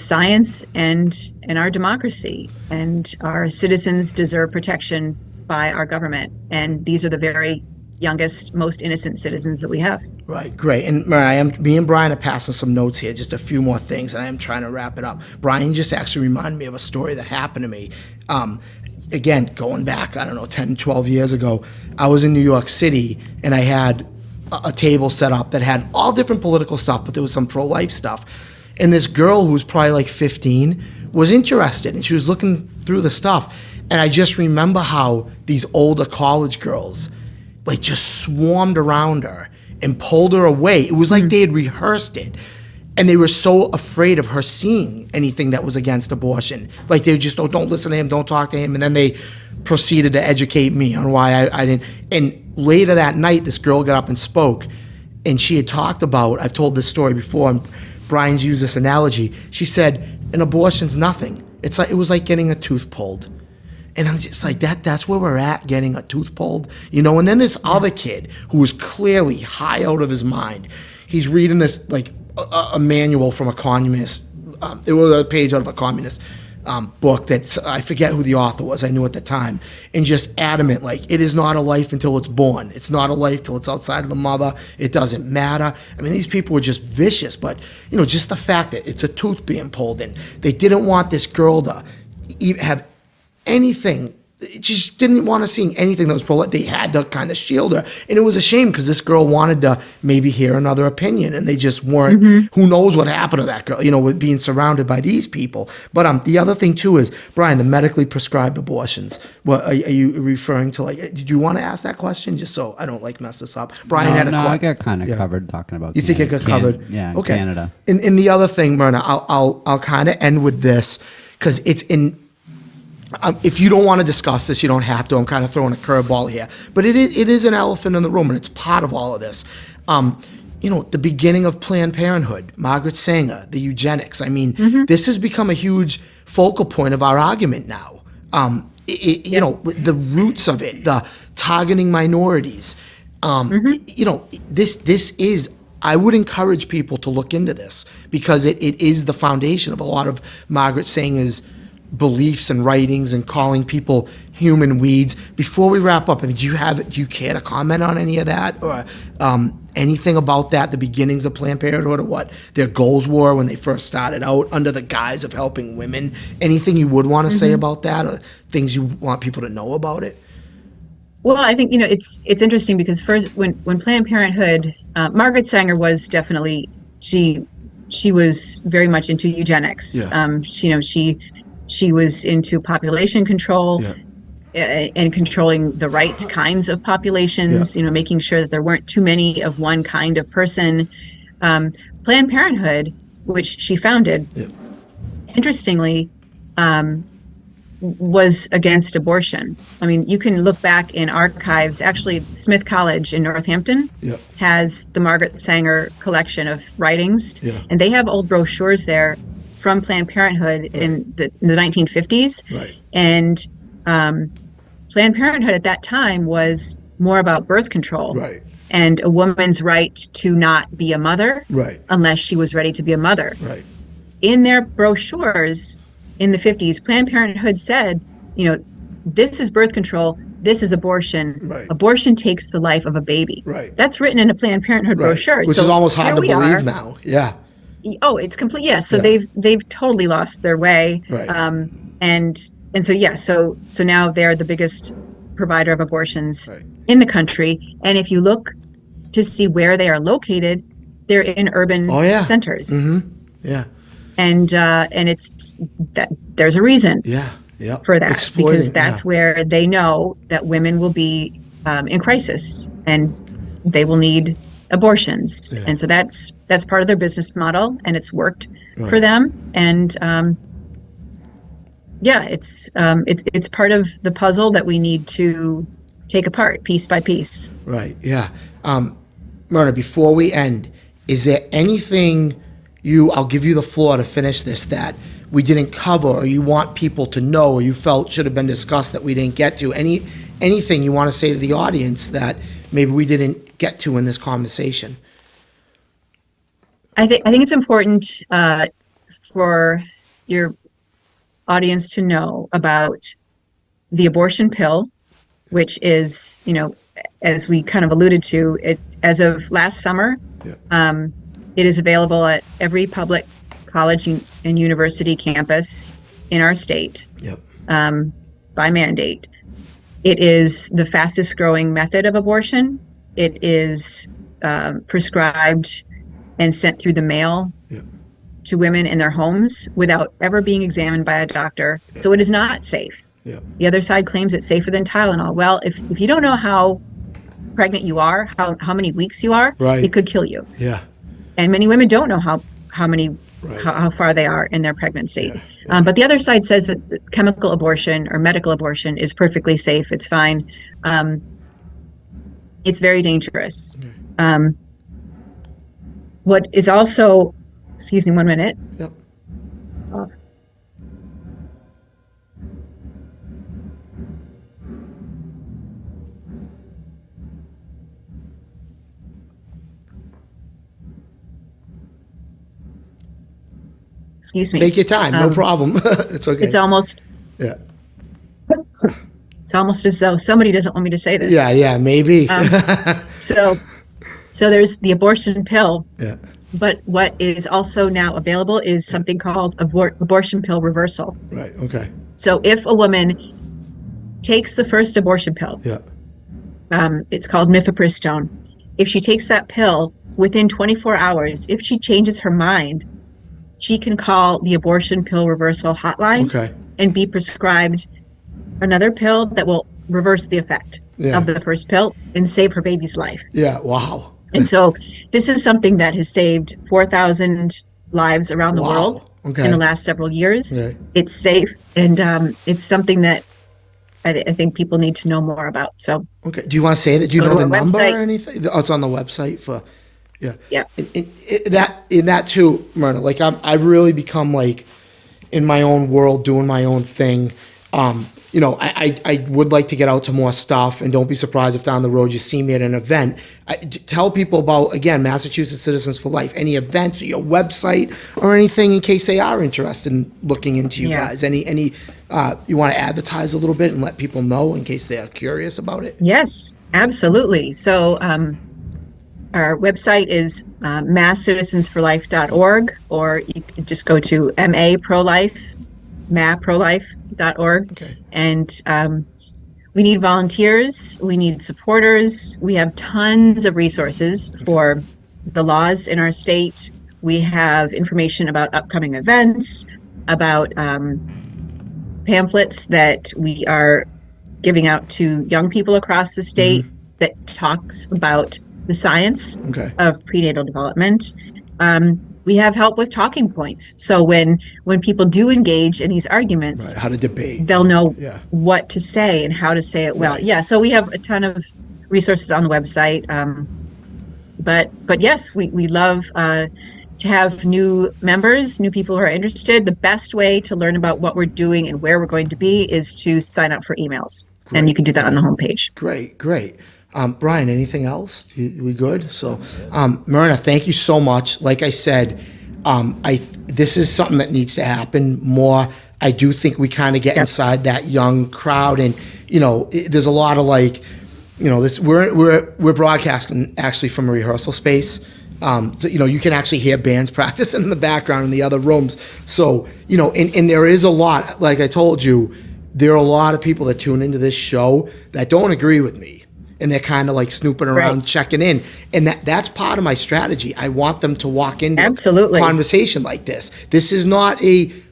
science and our democracy, and our citizens deserve protection by our government, and these are the very youngest, most innocent citizens that we have. Right, great. And Myrna, me and Brian are passing some notes here, just a few more things, and I am trying to wrap it up. Brian just actually reminded me of a story that happened to me. Again, going back, I don't know, 10, 12 years ago, I was in New York City, and I had a table set up that had all different political stuff, but there was some pro-life stuff. And this girl who was probably like 15 was interested, and she was looking through the stuff. And I just remember how these older college girls like just swarmed around her and pulled her away. It was like they had rehearsed it. And they were so afraid of her seeing anything that was against abortion. Like they just, don't listen to him, don't talk to him. And then they proceeded to educate me on why I didn't. And later that night, this girl got up and spoke. And she had talked about, I've told this story before, and Brian's used this analogy. She said, an abortion's nothing. It was like getting a tooth pulled. And I'm just like, that's where we're at, getting a tooth pulled, And then this other kid who was clearly high out of his mind. He's reading this, like, a manual from a communist. It was a page out of a communist book that I forget who the author was. I knew at the time. And just adamant, like, it is not a life until it's born. It's not a life till it's outside of the mother. It doesn't matter. I mean, these people were just vicious. But, just the fact that it's a tooth being pulled, and they didn't want this girl to have anything. Just didn't want to see anything that was pro-life. They had to kind of shield her. And it was a shame because this girl wanted to maybe hear another opinion, and they just weren't. Who knows what happened to that girl, with being surrounded by these people. But the other thing too is, Brian, the medically prescribed abortions. What are you referring to? Like, did you want to ask that question just so I don't mess this up? Brian had a question. I got kind of covered talking about. You think it got covered? Yeah, okay. Canada. And the other thing, Myrna, I'll kind of end with this because it's in. If you don't want to discuss this, you don't have to. I'm kind of throwing a curveball here. But it is an elephant in the room, and it's part of all of this. The beginning of Planned Parenthood, Margaret Sanger, the eugenics. I mean, this has become a huge focal point of our argument now. The roots of it, the targeting minorities. This is, I would encourage people to look into this because it is the foundation of a lot of Margaret Sanger's beliefs and writings and calling people human weeds. Before we wrap up, I mean, do you care to comment on any of that or anything about that, the beginnings of Planned Parenthood or what their goals were when they first started out under the guise of helping women? Anything you would want to say about that or things you want people to know about it? Well, I think, it's interesting because first when Planned Parenthood, Margaret Sanger was definitely, she was very much into eugenics. Yeah. She was into population control and controlling the right kinds of populations, making sure that there weren't too many of one kind of person. Planned Parenthood, which she founded, interestingly, was against abortion. I mean, you can look back in archives. Actually, Smith College in Northampton has the Margaret Sanger collection of writings, and they have old brochures there from Planned Parenthood in the 1950s. Right. And Planned Parenthood at that time was more about birth control. Right. And a woman's right to not be a mother unless she was ready to be a mother. Right. In their brochures in the 50s, Planned Parenthood said, this is birth control, this is abortion. Right. Abortion takes the life of a baby. Right. That's written in a Planned Parenthood Right. brochure. Which So is almost hard to here we believe are. now. Yeah. Oh, it's complete. Yes. So Yeah. they've totally lost their way. Right. And so yeah. So now they're the biggest provider of abortions Right. in the country. And if you look to see where they are located, they're in urban Oh, yeah. centers. Yeah. And it's that there's a reason Yeah. Yeah. for that, Exploiting, because that's where they know that women will be in crisis and they will need abortions. Yeah. And so that's part of their business model, and it's worked Right. for them. And yeah, it's part of the puzzle that we need to take apart piece by piece. Right. Yeah. Myrna, before we end, is there anything I'll give you the floor to finish this, that we didn't cover, or you want people to know, or you felt should have been discussed that we didn't get to? Anything you want to say to the audience that maybe we didn't get to in this conversation? I think it's important for your audience to know about the abortion pill, which is, as we kind of alluded to, it as of last summer, Yeah. it is available at every public college and university campus in our state Yep. by mandate. It is the fastest growing method of abortion. It is prescribed and sent through the mail Yep. to women in their homes without ever being examined by a doctor. So it is not safe. Yep. The other side claims it's safer than Tylenol. Well, if you don't know how pregnant you are, how many weeks you are, Right. it could kill you. Yeah. And many women don't know how many Right. how far they are in their pregnancy. Yeah. But the other side says that chemical abortion or medical abortion is perfectly safe. It's fine. It's very dangerous. What is also, excuse me 1 minute. Yep. Excuse me. Take your time. No problem. It's okay. It's almost Yeah. It's almost as though somebody doesn't want me to say this. Yeah. Yeah. Maybe. So there's the abortion pill, Yeah. but what is also now available is something called abortion pill reversal. Right. Okay. So if a woman takes the first abortion pill, Yeah. it's called mifepristone. If she takes that pill within 24 hours, if she changes her mind, she can call the abortion pill reversal hotline Okay. and be prescribed another pill that will reverse the effect Yeah. of the first pill and save her baby's life. Yeah. Wow. And so this is something that has saved 4,000 lives around the Wow. world Okay. in the last several years. Right. It's safe, and it's something that I think people need to know more about. So Okay. Do you want to say that? Do you Go know to the our number website. or anything? Oh, it's on the website for. Yeah. yeah, In that too, Myrna. Like I've really become like in my own world, doing my own thing. I would like to get out to more stuff, and don't be surprised if down the road you see me at an event. Tell people about, again, Massachusetts Citizens for Life, any events or your website or anything in case they are interested in looking into you Yeah. guys. Any you want to advertise a little bit and let people know in case they are curious about it? yes, absolutely. So our website is masscitizensforlife.org, or you can just go to maprolife.org. Okay. And we need volunteers, we need supporters. We have tons of resources for the laws in our state. We have information about upcoming events, about pamphlets that we are giving out to young people across the state that talks about the science Okay. of prenatal development. We have help with talking points. So when people do engage in these arguments, Right. How to debate. they'll know Yeah. what to say and how to say it well. Right. Yeah, so we have a ton of resources on the website. But yes, we love to have new members, new people who are interested. The best way to learn about what we're doing and where we're going to be is to sign up for emails. And you can do that on the homepage. Great. Brian, anything else? We good? So, Myrna, thank you so much. Like I said, this is something that needs to happen more. I do think we kind of get Yep. inside that young crowd, and there's a lot of like, this we're broadcasting actually from a rehearsal space. So, you can actually hear bands practicing in the background in the other rooms. So, and there is a lot, like I told you, there are a lot of people that tune into this show that don't agree with me. And they're kind of like snooping around, Right. checking in. And that's part of my strategy. I want them to walk into Absolutely. a conversation like this. This is not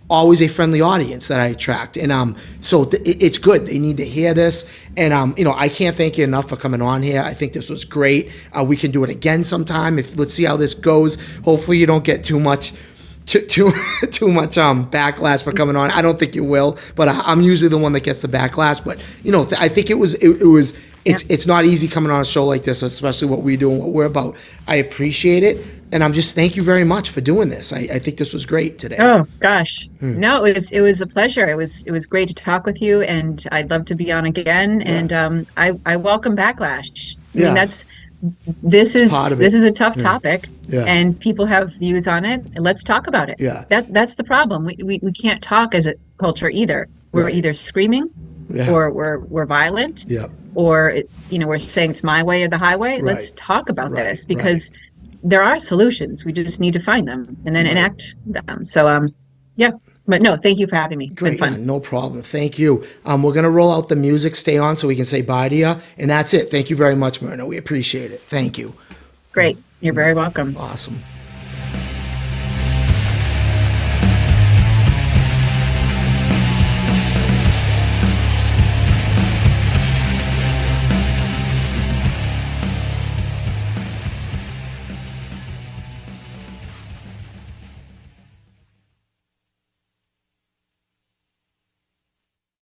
always a friendly audience that I attract. And so it's good. They need to hear this. And, I can't thank you enough for coming on here. I think this was great. We can do it again sometime. Let's see how this goes. Hopefully you don't get too much backlash for coming on. I don't think you will, but I'm usually the one that gets the backlash. But, I think it was it's not easy coming on a show like this, especially what we do and what we're about. I appreciate it, and I'm just thank you very much for doing this. I think this was great today. Oh gosh, no, it was a pleasure. It was great to talk with you, and I'd love to be on again. Yeah. And I welcome backlash. I Yeah. mean, this is part of it. this is a tough topic, Yeah. and people have views on it. Let's talk about it. Yeah. That's the problem. We can't talk as a culture either. We're Right. either screaming, Yeah. or we're violent, Yeah. or we're saying it's my way or the highway. Right. Let's talk about Right. this, because there are solutions. We just need to find them and then enact them. So yeah. But no, thank you for having me. It's been Great, fun. yeah, no problem. Thank you. We're gonna roll out the music. Stay on so we can say bye to you, and that's it. Thank you very much, Myrna. We appreciate it. Thank you. Great. You're very welcome. Awesome.